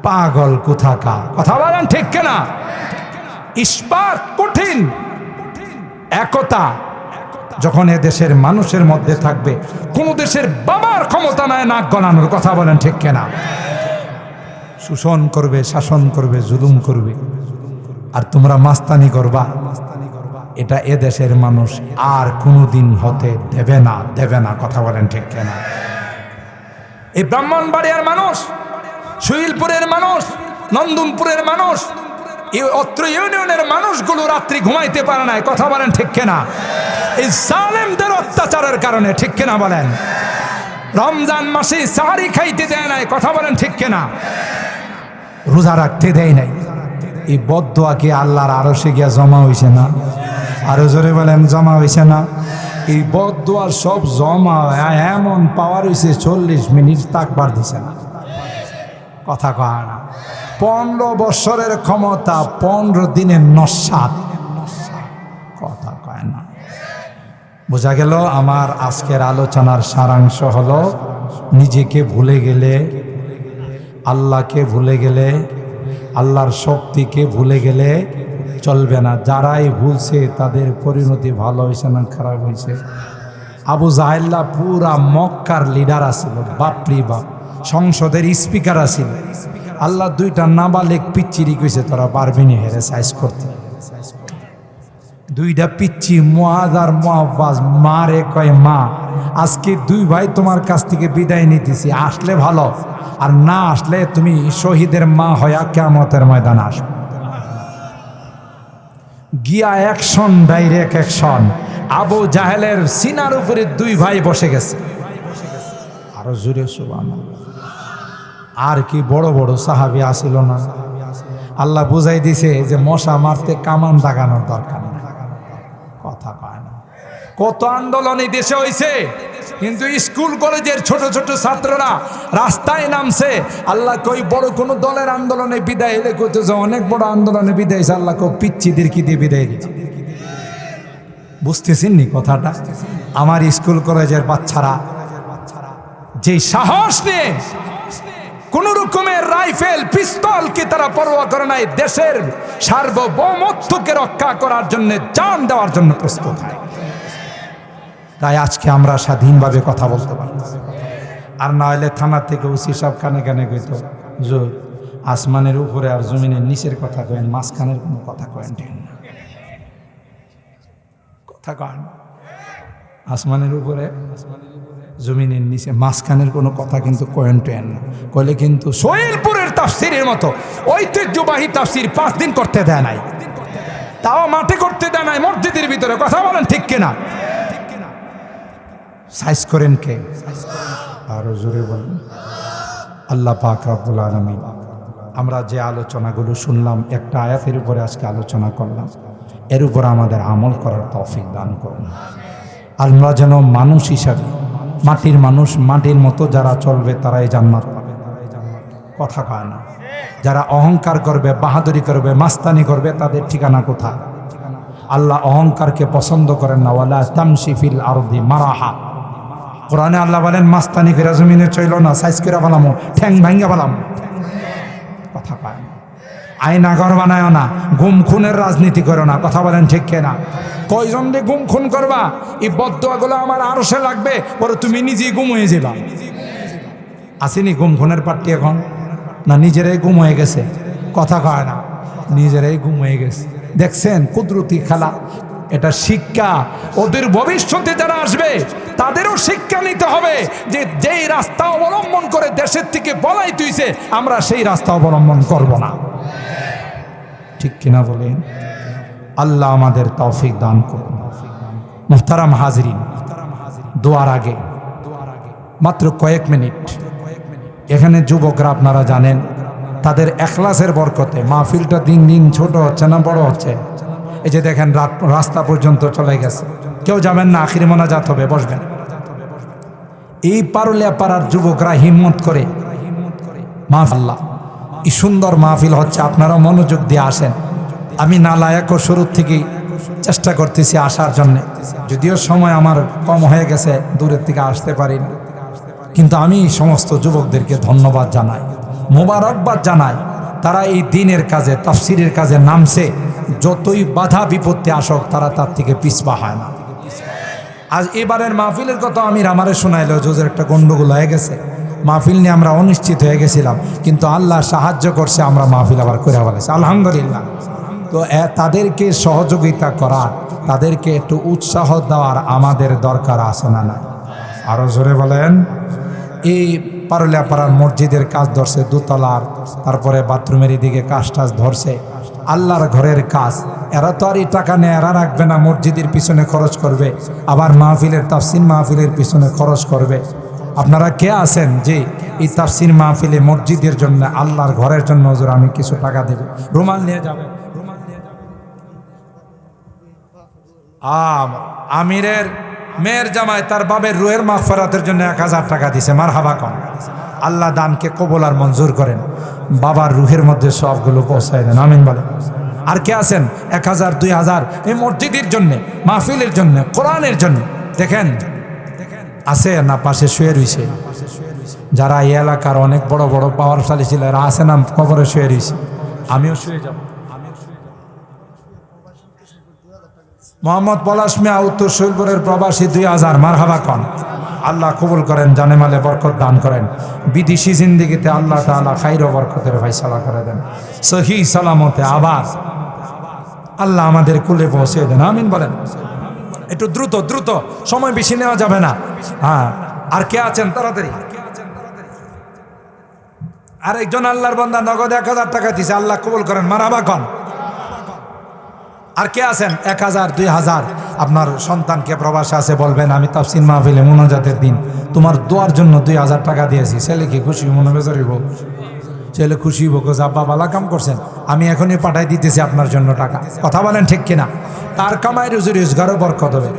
পাগল কোথাকা। কথা বলেন ঠিক কিনা? ইস্পাত কঠিন। একতা যখন এ দেশের মানুষের মধ্যে থাকবে, কোন দেশের বাবার ক্ষমতা নাই নাক গলানোর। কথা বলেন ঠিক কিনা? শোষণ করবে, শাসন করবে, জুলুম করবে, আর তোমরা মাস্তানি করবা, এটা এ দেশের মানুষ আর কোনোদিন হতে দেবে না, দেবে না। কথা বলেন ঠিক কিনা? এই ব্রাহ্মণবাড়িয়ার মানুষ, শৈলপুরের মানুষ, নন্দনপুরের মানুষ, এই অত্র ইউনিয়নের মানুষগুলো রাত্রি ঘুমাইতে পারে না। কথা বলেন ঠিক কিনা? এই জালেমদের অত্যাচারের কারণে। ঠিক কিনা বলেন? রমজান মাসে সাহারি খাইতে দেয় নাই। কথা বলেন ঠিক কিনা? রোজা রাখতে দেয় নাই। এই বদদোয়া কি আল্লাহর আরশে গিয়া জমা হইছে না? আরো জোরে বলেন, জমা হইছে না? এই বদদোয়ার সব জমা এমন পাওয়ার হইছে 40 মিনিট তাকবার দিছে না। কথা কয় না। 15 বছরের ক্ষমতা 15 দিনের নস্বাত। কথা কয় না। বোঝা গেল আমার আজকের আলোচনার সারাংশ হলো, নিজেকে ভুলে গেলে, আল্লাহকে ভুলে গেলে, আল্লাহর শক্তিকে ভুলে গেলে চলবে না। যারাই ভুলছে তাদের পরিণতি ভালো হয়েছে না খারাপ হয়েছে? আবু জাহেল্লা পুরা মক্কার লিডার আছিল, বাপরি বাপ, সংসদের স্পিকার আছিল। আল্লাহ 2টা নাবালেক পিচ্চিরি কইছে তোরা পারবি না হেরে সাইজ করতে। 2টা পিচ্চি মুআয আর মুআব্বাস মারে কয়, মা আজকে 2 ভাই তোমার কাছ থেকে বিদায় নিতেছি, আসলে ভালো, আর না আসলে তুমি শহীদের মা হইয়া কিয়ামতের ময়দানে আসো। গিয়া অ্যাকশন, ডাইরেক্ট অ্যাকশন। আবু জাহেলের সিনার উপরে 2 ভাই বসে গেছে। আরো জোরে সুবহানাল্লাহ। আর কি বড় বড় সাহাবী আসিল না? আল্লাহ বুঝাই দিছে যে মশা মারতে কামান দাগানোর দরকার নেই। কথা কয় না। কত আন্দোলন এই দেশে হয়েছে, কিন্তু স্কুল কলেজের ছোট ছোট ছাত্ররা রাস্তায় নামছে। আল্লাহ কই বড় কোন দলের আন্দোলনে বিদায় এলে কইতেছে অনেক বড় আন্দোলনে বিদায় হয়েছে। আল্লাহ কই পিচ্চিদের কি দিয়ে বিদায় দিচ্ছে? বুঝতেছেন নি কথাটা? আমার স্কুল কলেজের বাচ্চারা যে সাহস নেই, কোন রকমের রাইফেল পিস্তলকে তারা পরোয়া করে নাই, দেশের সার্বভৌমত্বকে রক্ষা করার জন্য, জান দেওয়ার জন্য প্রস্তুত হয়। তাই আজকে আমরা স্বাধীনভাবে কথা বলতে পারি। আর না হলে থানা থেকে ওসি সব কানে কানে কইতো, হুজুর আসমানের উপরে আর জমিনের নিচের কথা কয়েন, মাঝখানের কোনো কথা কয়েন না। কথা কন, আসমানের উপরে জমিনের নিচে মাঝখানের কোনো কথা কিন্তু কয়েন টেন না। কইলে কিন্তু সোহেলপুরের তাফসিরের মতো ঐতিহ্যবাহী তাফসির 5 দিন করতে দেয় নাই, তাও মাঠে করতে দেয় নাই, মসজিদের ভিতরে। কথা বলেন ঠিক কিনা? সাইজ করেন কে? আরো জোরে বলেন। আল্লাহ পাক রব্বুল আলামিন, আমরা যে আলোচনাগুলো শুনলাম, একটা আয়াতের উপরে আজকে আলোচনা করলাম, এর উপর আমাদের আমল করার তৌফিক দান করুন। আমরা যেন মানুষ হিসাবে, মাটির মানুষ, মাটির মতো যারা চলবে তারাই জান্নাত পাবে। কথা কয় না। যারা অহংকার করবে, বাহাদুরি করবে, মাস্তানি করবে, তাদের ঠিকানা কোথায়? আল্লাহ অহংকারকে পছন্দ করেন না। ওয়ালা তামশি ফিল আরদি মারাহা। কোরআনে আল্লাহ বলেন মাস্তানি করে জমিনে চইল না, সাইজ করে ফেলামো, ঠ্যাং ভাঙ্গা ফেলামো। কথা কয় না। আয়না ঘর বানায় না, গুম খুনের রাজনীতি করো না। কথা বলেন ঠিক কিনা? কয়জন রে গুম খুন করবা? এই বদদোয়াগুলো আমার আরশে লাগবে, পরে তুমি নিজেই গুম হয়ে যাবা। আসেনি গুম খুনের পার্টি এখন? না নিজেরাই গুম হয়ে গেছে? কথা কয় না, নিজেরাই গুম হয়ে গেছে। দেখছেন কুদরতি খেলা? এটা শিক্ষা। ওদের ভবিষ্যতে যারা আসবে তাদেরও শিক্ষা নিতে হবে যে যেই রাস্তা অবলম্বন করে দেশের থেকে বলাই তুইছে, আমরা সেই রাস্তা অবলম্বন করব না। ঠিক কিনা বলেন? আল্লাহ আমাদের তৌফিক দান করুন। মুহতারাম হাজরিন, দোয়ার আগে মাত্র কয়েক মিনিট, এখানে যুবকরা আপনারা জানেন তাদের এখলাসের বরকতে মাহফিলটা দিন দিন ছোট হচ্ছে না বড় হচ্ছে। এই যে দেখেন রাস্তা পর্যন্ত চলে গেছে, কেউ যাবেন না, আখিরি মোনাজাত হবে, বসবেন। এই পারুলিয়া পাড়ার যুবকরা হিম্মত করে মাহফিল, এই সুন্দর মাহফিল হচ্ছে, আপনারা মনোযোগ দিয়ে আসেন। আমি নালায়ক শুরুর থেকেই চেষ্টা করতেছি আসার জন্য, যদিও সময় আমার কম হয়ে গেছে, দূরের থেকে আসতে পারিনি, কিন্তু আমি সমস্ত যুবকদেরকে ধন্যবাদ জানাই, মোবারকবাদ জানাই। তারা এই দিনের কাজে, তাফসিরের কাজে নামছে। যতই বাধা বিপত্তি আসক, তারা তার থেকে পিছপা হয় না। আজ এবারের মাহফিলের কথা আমির আমারে শোনাইল, জোজের একটা গন্ডগোল হয়ে গেছে, মাহফিল নিয়ে আমরা অনিশ্চিত হয়ে গেছিলাম, কিন্তু আল্লাহ সাহায্য করছে, আমরা মাহফিল আবার করে ফেলেছি, আলহামদুলিল্লাহ। তো তাদেরকে সহযোগিতা করার, তাদেরকে একটু উৎসাহ দেওয়ার আমাদের দরকার আছে না? না? আরো জোরে বলেন। এই পারুলিয়া পাড়ার মসজিদের কাজ ধরছে, দোতলার, তারপরে বাথরুমের দিকে কাজ টাজ ধরছে, আল্লাহর ঘরের কাজ। এরা তো আর এই টাকা নিয়ে এরা রাখবে না, মসজিদের পিছনে খরচ করবে, আবার মাহফিলের তাফসির মাহফিলের পিছনে খরচ করবে। আপনারা কে আছেন যে এই তাফসির মাহফিলে মসজিদের জন্য, আল্লাহর ঘরের জন্য হুজুর আমি কিছু টাকা দেব। রুমাল নিয়ে যাবে। আমিরের মেয়ের জামাই তার বাবের রুহের মাগফিরাতের জন্য 1000 টাকা দিছে। মারহাবা কন। আল্লাহ দানকে কবুল আর মঞ্জুর করেন, বাবার রুহের মধ্যে সবগুলো পৌঁছায় দেন, আমিন বলেন। আর কে আছেন 1000 2000 এই মসজিদের জন্য, মাহফিলের জন্য, কোরআনের জন্য? দেখেন আছে না পাশে শুয়ে রয়েছে যারা এই এলাকার অনেক বড় বড় পাওয়ারশালী ছিল, এরা আছে না কবরে শুয়ে রয়েছে। আমিও শুয়ে যাব। মোহাম্মদ পলাশ মিয়া উত্তর শৈলপুরের প্রবাসী 2000। মারহাবা কন। আল্লাহ কবুল করেন, জানেমালে বরকত দান করেন, বিদেশি জিন্দেগিতে আল্লাহ তাআলা খাইর ও বরকতের ফয়সালা করে দেন, সহি সালামতে আবার আল্লাহ আমাদের কুলে পৌঁছে দেন, আমিন বলেন। একটু দ্রুত দ্রুত, সময় বেশি নেওয়া যাবে না। হ্যাঁ, আর কে আছেন তাড়াতাড়ি? আরেকজন আল্লাহর বান্দা নগদ 1000 টাকা দিছে, আল্লাহ কবুল করেন, মারহাবা কন। আর কে আছেন 1000 2000? আপনার সন্তানকে প্রবাসে আছে, বলবেন আমি তাফসীর মাহফিলে মুনাজাতের দিন তোমার দোয়ার জন্য 2000 টাকা দিয়েছি। ছেলে কি খুশি? মনে বেজারিব। ছেলে খুশি হোক, আব্বা ভালো কাম করছেন, আমি এখনই পাঠাই দিতেছি আপনার জন্য টাকা। কথা বলেন ঠিক কিনা? তার কামাই রুজি রোজগারও বরকত হবে।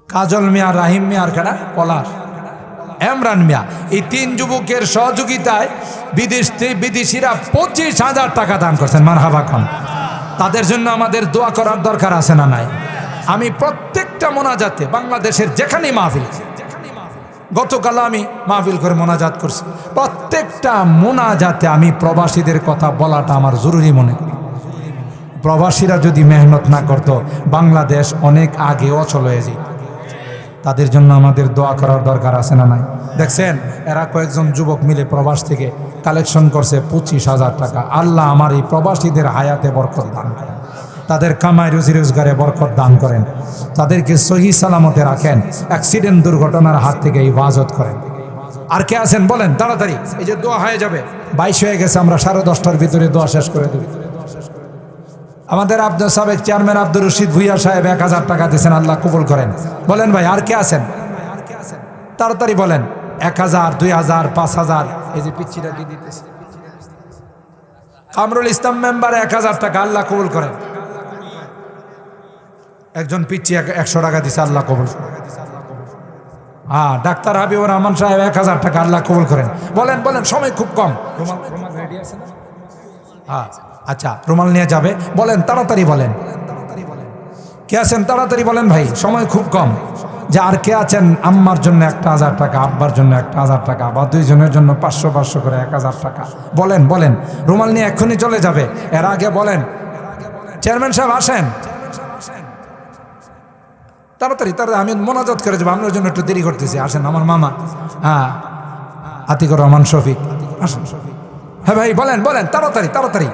কাজল মিয়া, রাহিম মিয়া, আর কেনা পলাশ, এমরান মিয়া, এই 3 যুবকের সহযোগিতায় বিদেশিরা 25,000 টাকা দান করছেন। মারহাবা খান। তাদের জন্য আমাদের দোয়া করার দরকার আছে না নাই? আমি প্রত্যেকটা মোনাজাতে বাংলাদেশের যেখানেই মাহফিল, গতকাল আমি মাহফিল করে মোনাজাত করছি, প্রত্যেকটা মোনাজাতে আমি প্রবাসীদের কথা বলাটা আমার জরুরি মনে করি। প্রবাসীরা যদি মেহনত না করত, বাংলাদেশ অনেক আগে অচল হয়ে যেত। তাদের জন্য আমাদের দোয়া করার দরকার আছে না নাই? দেখছেন এরা কয়েকজন যুবক মিলে প্রবাস থেকে কালেকশন করছে 25,000 টাকা। আল্লাহ আমার এই প্রবাসীদের হায়াতে বরকত দান করেন, তাদের কামাই রুজি রোজগারে বরকত দান করেন, তাদেরকে সহি সালামতে রাখেন, অ্যাক্সিডেন্ট দুর্ঘটনার হাত থেকে হিফাজত করেন। আর কে আছেন বলেন তাড়াতাড়ি, এই যে দোয়া হয়ে যাবে। 22 হয়ে গেছে, আমরা 10:30টার ভিতরে দোয়া শেষ করে দেব। আমাদের সাবেক চেয়ারম্যান আব্দুর রশিদ ভুইয়া সাহেব 1000 টাকা দিয়েছেন, আল্লাহ কবুল করেন। বলেন ভাই আর কে আছেন? তাড়াতাড়ি বলেন। 1000 2000 5000, এই যে পিচ্ছিটা দিয়ে দিতেছে। কামরুল ইসলাম মেম্বার 1000 টাকা, আল্লাহ কবুল করেন। একজন পিচ্ছি 100 টাকা দিছে, আল্লাহ কবুল। হ্যাঁ, ডাক্তার হাবিবুর রহমান সাহেব 1000 টাকা, আল্লাহ কবুল করেন। বলেন বলেন, সময় খুব কম। হ্যাঁ আচ্ছা, রুমাল নিয়ে যাবে। বলেন তাড়াতাড়ি বলেন, কে আছেন তাড়াতাড়ি বলেন ভাই, সময় খুব কম। যে আর কে আছেন আম্মার জন্য 1000 টাকা, আব্বার জন্য 1000 টাকা, বা 2 জনের জন্য 500 করে 1000 টাকা? বলেন বলেন, রুমাল নিয়ে এক্ষুনি চলে যাবে। এর আগে বলেন চেয়ারম্যান সাহেব আসেন তাড়াতাড়ি তাড়াতাড়ি, আমি মোনাজাত করে যাবো, আপনার জন্য একটু দেরি করতেছি। আসেন আমার মামা, হ্যাঁ আতিকুর রহমান শফিক, আসেন। হ্যাঁ ভাই বলেন বলেন, তাড়াতাড়ি তাড়াতাড়ি।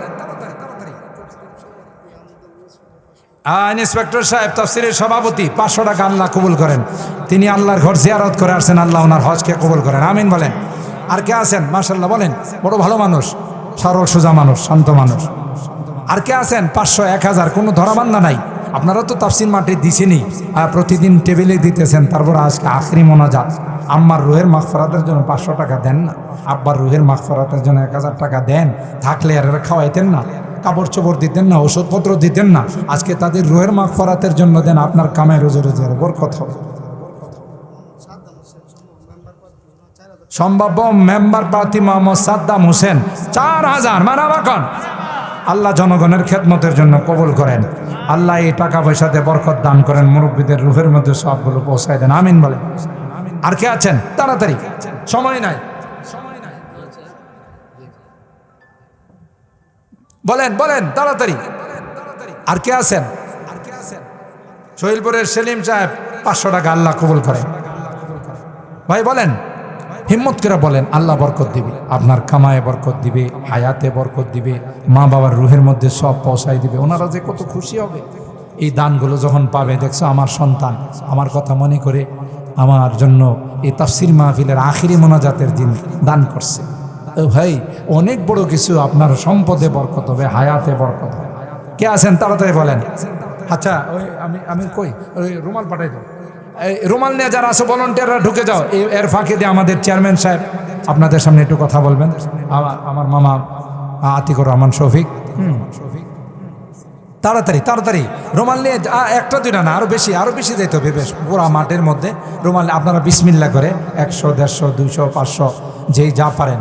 ইন্সপেক্টর সাহেব তাফসীরের সভাপতি 500 টাকা, আল্লাহ কবুল করেন। তিনি আল্লাহর ঘর জিয়ারত করে আসছেন, আল্লাহ ওনার হজকে কবুল করেন, আমিন বলেন। আর কে আছেন? মাশাআল্লাহ বলেন, বড় ভালো মানুষ, সরল সোজা মানুষ, শান্ত মানুষ। আর কে আছেন? 500 1000, কোনো ধরাবান্ধা নাই। আপনারা তো তাফসীর মাঠে দিছেনই, প্রতিদিন টেবিলে দিতেছেন, তারপর আজকে আখরি মোনাজাত। আম্মার রুহের মাগফিরাতের জন্য 500 টাকা দেন না, আব্বার রুহের মাগফিরাতের জন্য 1000 টাকা দেন। থাকলে আর খাওয়াইতেন না, কাপড় চোপড় দিতেন না, ওষুধপত্র দিতেন না। আজকে তাদের রুহের মাগফিরাতের জন্য দেন, আপনার কামাই রোজে রোজে বরকত হবে। সম্ভাব্য মেম্বার প্রার্থী মোহাম্মদ সাদ্দাম হোসেন 4000। মারহাবা কন। আল্লাহ জনগণের খেদমতের জন্য কবুল করেন। আল্লাহ এই টাকা পয়সাতে বরকত দান করেন, মুরব্বীদের রুহের মধ্যে সবগুলো পৌঁছায় দেন, আমিন বলেন। আর কে আছেন? তাড়াতাড়ি, সময় নাই। বলেন বলেন তাড়াতাড়ি, আর কে আছেন? শৈলপুরের সেলিম সাহেব 500 টাকা, আল্লাহ কবুল করেন। ভাই বলেন, হিম্মত করে বলেন, আল্লাহ বরকত দিবে, আপনার কামায়ে বরকত দিবে, হায়াতে বরকত দিবে, মা বাবার রুহের মধ্যে সব পৌঁছাই দিবে। ওনারা যে কত খুশি হবে এই দানগুলো যখন পাবে। দেখছো আমার সন্তান আমার কথা মনে করে আমার জন্য এই তাফসীর মাহফিলের আখিরি মোনাজাতের দিন দান করছে। ভাই অনেক বড় কিছু, আপনার সম্পদে বরকত হবে, হায়াতে বরকত হবে। কে আছেন তাড়াতাড়ি বলেন। আচ্ছা ওই আমি কই ওই রুমাল পাঠাই দাও, এই রুমাল নিয়ে যারা আছে ভলান্টিয়াররা ঢুকে যাও। এর ফাঁকে দিয়ে আমাদের চেয়ারম্যান সাহেব আপনাদের সামনে একটু কথা বলবেন। আমার মামা আতিকুর রহমান শফিক। তাড়াতাড়ি তাড়াতাড়ি রুমাল নিয়ে, একটা দুইটা না, আরো বেশি যেতে হবে। বেশ পুরা মাঠের মধ্যে রুমাল আপনারা বিসমিল্লাহ করে 100, 150, 200, 500 যেই যা পারেন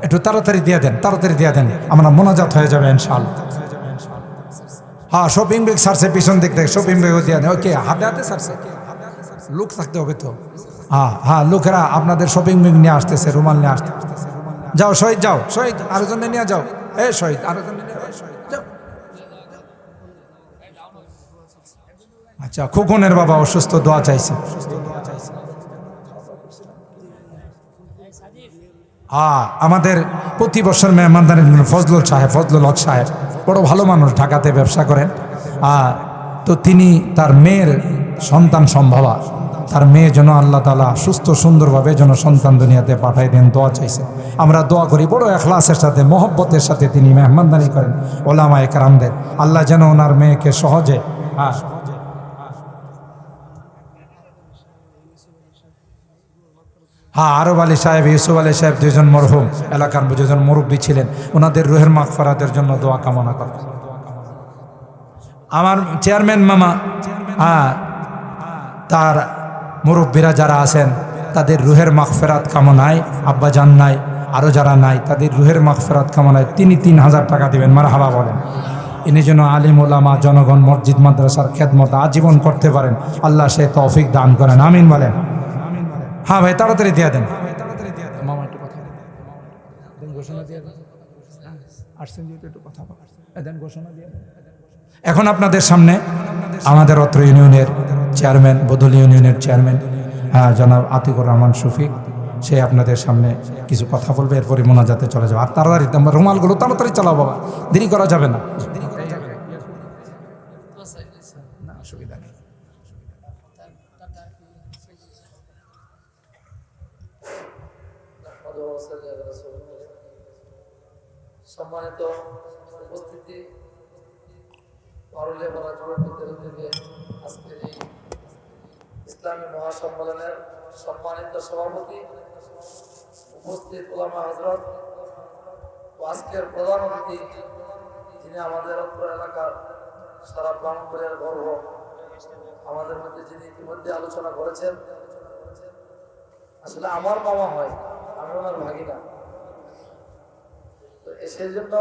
একটু তাড়াতাড়ি দিয়ে দেন, তাড়াতাড়ি দিয়ে দেন, আমরা মোনাজাত হয়ে যাবে ইনশাআল্লাহ। হ্যাঁ শপিং ব্যাগ সারছে পিছন দিক থেকে, শপিং ব্যাগও দিয়ে দেন। ওকে হাতে হাতে সারছে, লোক থাকতে হবে তো। হ্যাঁ লোকেরা আপনাদের শপিং ব্যাগ নিয়ে আসতেছে, রুমাল নিয়ে আসতে। যাও শহীদ, যাও শহীদ, আরেকজনে নিয়ে যাও। এই শহীদ আরেকজনে নিয়ে যাও। আচ্ছা খোকনের বাবা অসুস্থ, দোয়া চাইছে। আমাদের প্রতি বছর মেহমানদারি ফজলুল হক সাহেব বড় ভালো মানুষ, ঢাকাতে ব্যবসা করেন। তো তিনি তার মেয়ের সন্তান সম্ভবা, তার মেয়ে যেন আল্লাহ তাআলা সুস্থ সুন্দরভাবে যেন সন্তান দুনিয়াতে পাঠাই দেন, দোয়া চাইছে। আমরা দোয়া করি বড় ইখলাসের সাথে, মহব্বতের সাথে তিনি মেহমানদারি করেন ওলামায়ে কেরামদের। আল্লাহ যেন ওনার মেয়েকে সহজে আরব আলী সাহেব, ইউসুফ আলী সাহেব, দুজন মরহুম এলাকার দুজন মুরব্বী ছিলেন, ওনাদের রুহের মাগফিরাতের জন্য দোয়া কামনা করেন। আমার চেয়ারম্যান মামা তার মুরব্বীরা যারা আছেন তাদের রুহের মাগফিরাত কামনায়, আব্বা জান নাই, আরও যারা নাই তাদের রুহের মাগফিরাত কামনায় তিনি 3000 টাকা দিবেন। মারহাবা বলেন। ইনি যেন আলিম ওলামা জনগণ মসজিদ মাদ্রাসার খেদমত আজীবন করতে পারেন, আল্লাহ সে তৌফিক দান করেন, আমিন বলেন। হ্যাঁ ভাই তাড়াতাড়ি দিয়ে দেন। মামা একটু কথা দেন, ঘোষণা দিয়ে দেন। আসছেন যেহেতু একটু কথা দেন, ঘোষণা দিয়ে দেন। এখন আপনাদের সামনে আমাদের অত্র ইউনিয়নের চেয়ারম্যান, বদলি ইউনিয়নের চেয়ারম্যান জনাব আতিকুর রহমান শফিক, সে আপনাদের সামনে কিছু কথা বলবে, এরপরে মোনাজাতে চলে যাবে। আর তাড়াতাড়ি রুমালগুলো তাড়াতাড়ি চালাও বাবা, দেরি করা যাবে না। অসুবিধা নেই। সম্মানিত উপস্থিতি, আজকের এই ইসলামী মহাসম্মেলনের সম্মানিত সভাপতি, উপস্থিত ওলামা হযরত ও আজকের প্রধান অতিথি, যিনি আমাদের অত্র এলাকার সারা ব্রাহ্মণবাড়িয়ার গর্ব, আমাদের মধ্যে যিনি ইতিমধ্যে আলোচনা করেছেন। আসলে আমার মামা হয়, আমি ওনার ভাগিনা। তো সেই জন্য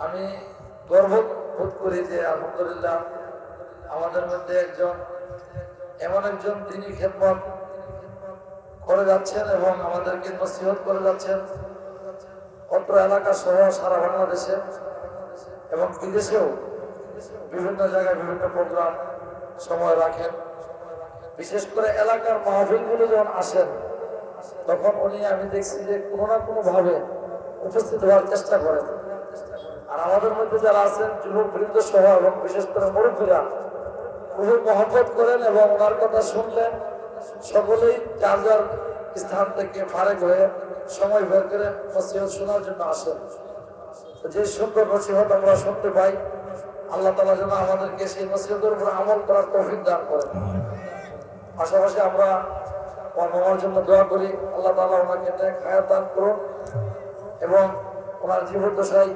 আমি গর্ব বোধ করি যে আলহামদুলিল্লাহ আমাদের মধ্যে এমন একজন তিনি খেদমত করে যাচ্ছেন এবং আমাদেরকে নসিহত করে যাচ্ছেন অত্র এলাকা সহ সারা বাংলাদেশে এবং বিদেশেও বিভিন্ন জায়গায় বিভিন্ন প্রোগ্রাম সময় রাখেন। বিশেষ করে এলাকার মাহফিলগুলো যখন আসেন তখন উনি, আমি দেখছি যে কোনো না কোনো ভাবে উপস্থিত হওয়ার চেষ্টা করেন। আর আমাদের মধ্যে যারা আছেন যুবক বৃন্দ সহ এবং বিশেষ করে মুরব্বীরা খুবই মহব্বত করেন এবং ওনার কথা শুনলেন সকলেই যার যার স্থান থেকে ফারেক হয়ে সময় বের করে নসিহত শোনার জন্য আসেন। যে সুন্দর নসিহত আমরা শুনতে পাই, আল্লাহ তাআলা যেন আমাদেরকে সেই নসিহতের উপর আমল করার তৌফিক দান করেন। পাশাপাশি আমরা মামার জন্য দোয়া করি, আল্লাহ তাআলা ওনাকে নেক হায়াত দান করুন এবং ওনার জীবদ্দশায়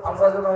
আমরা যেন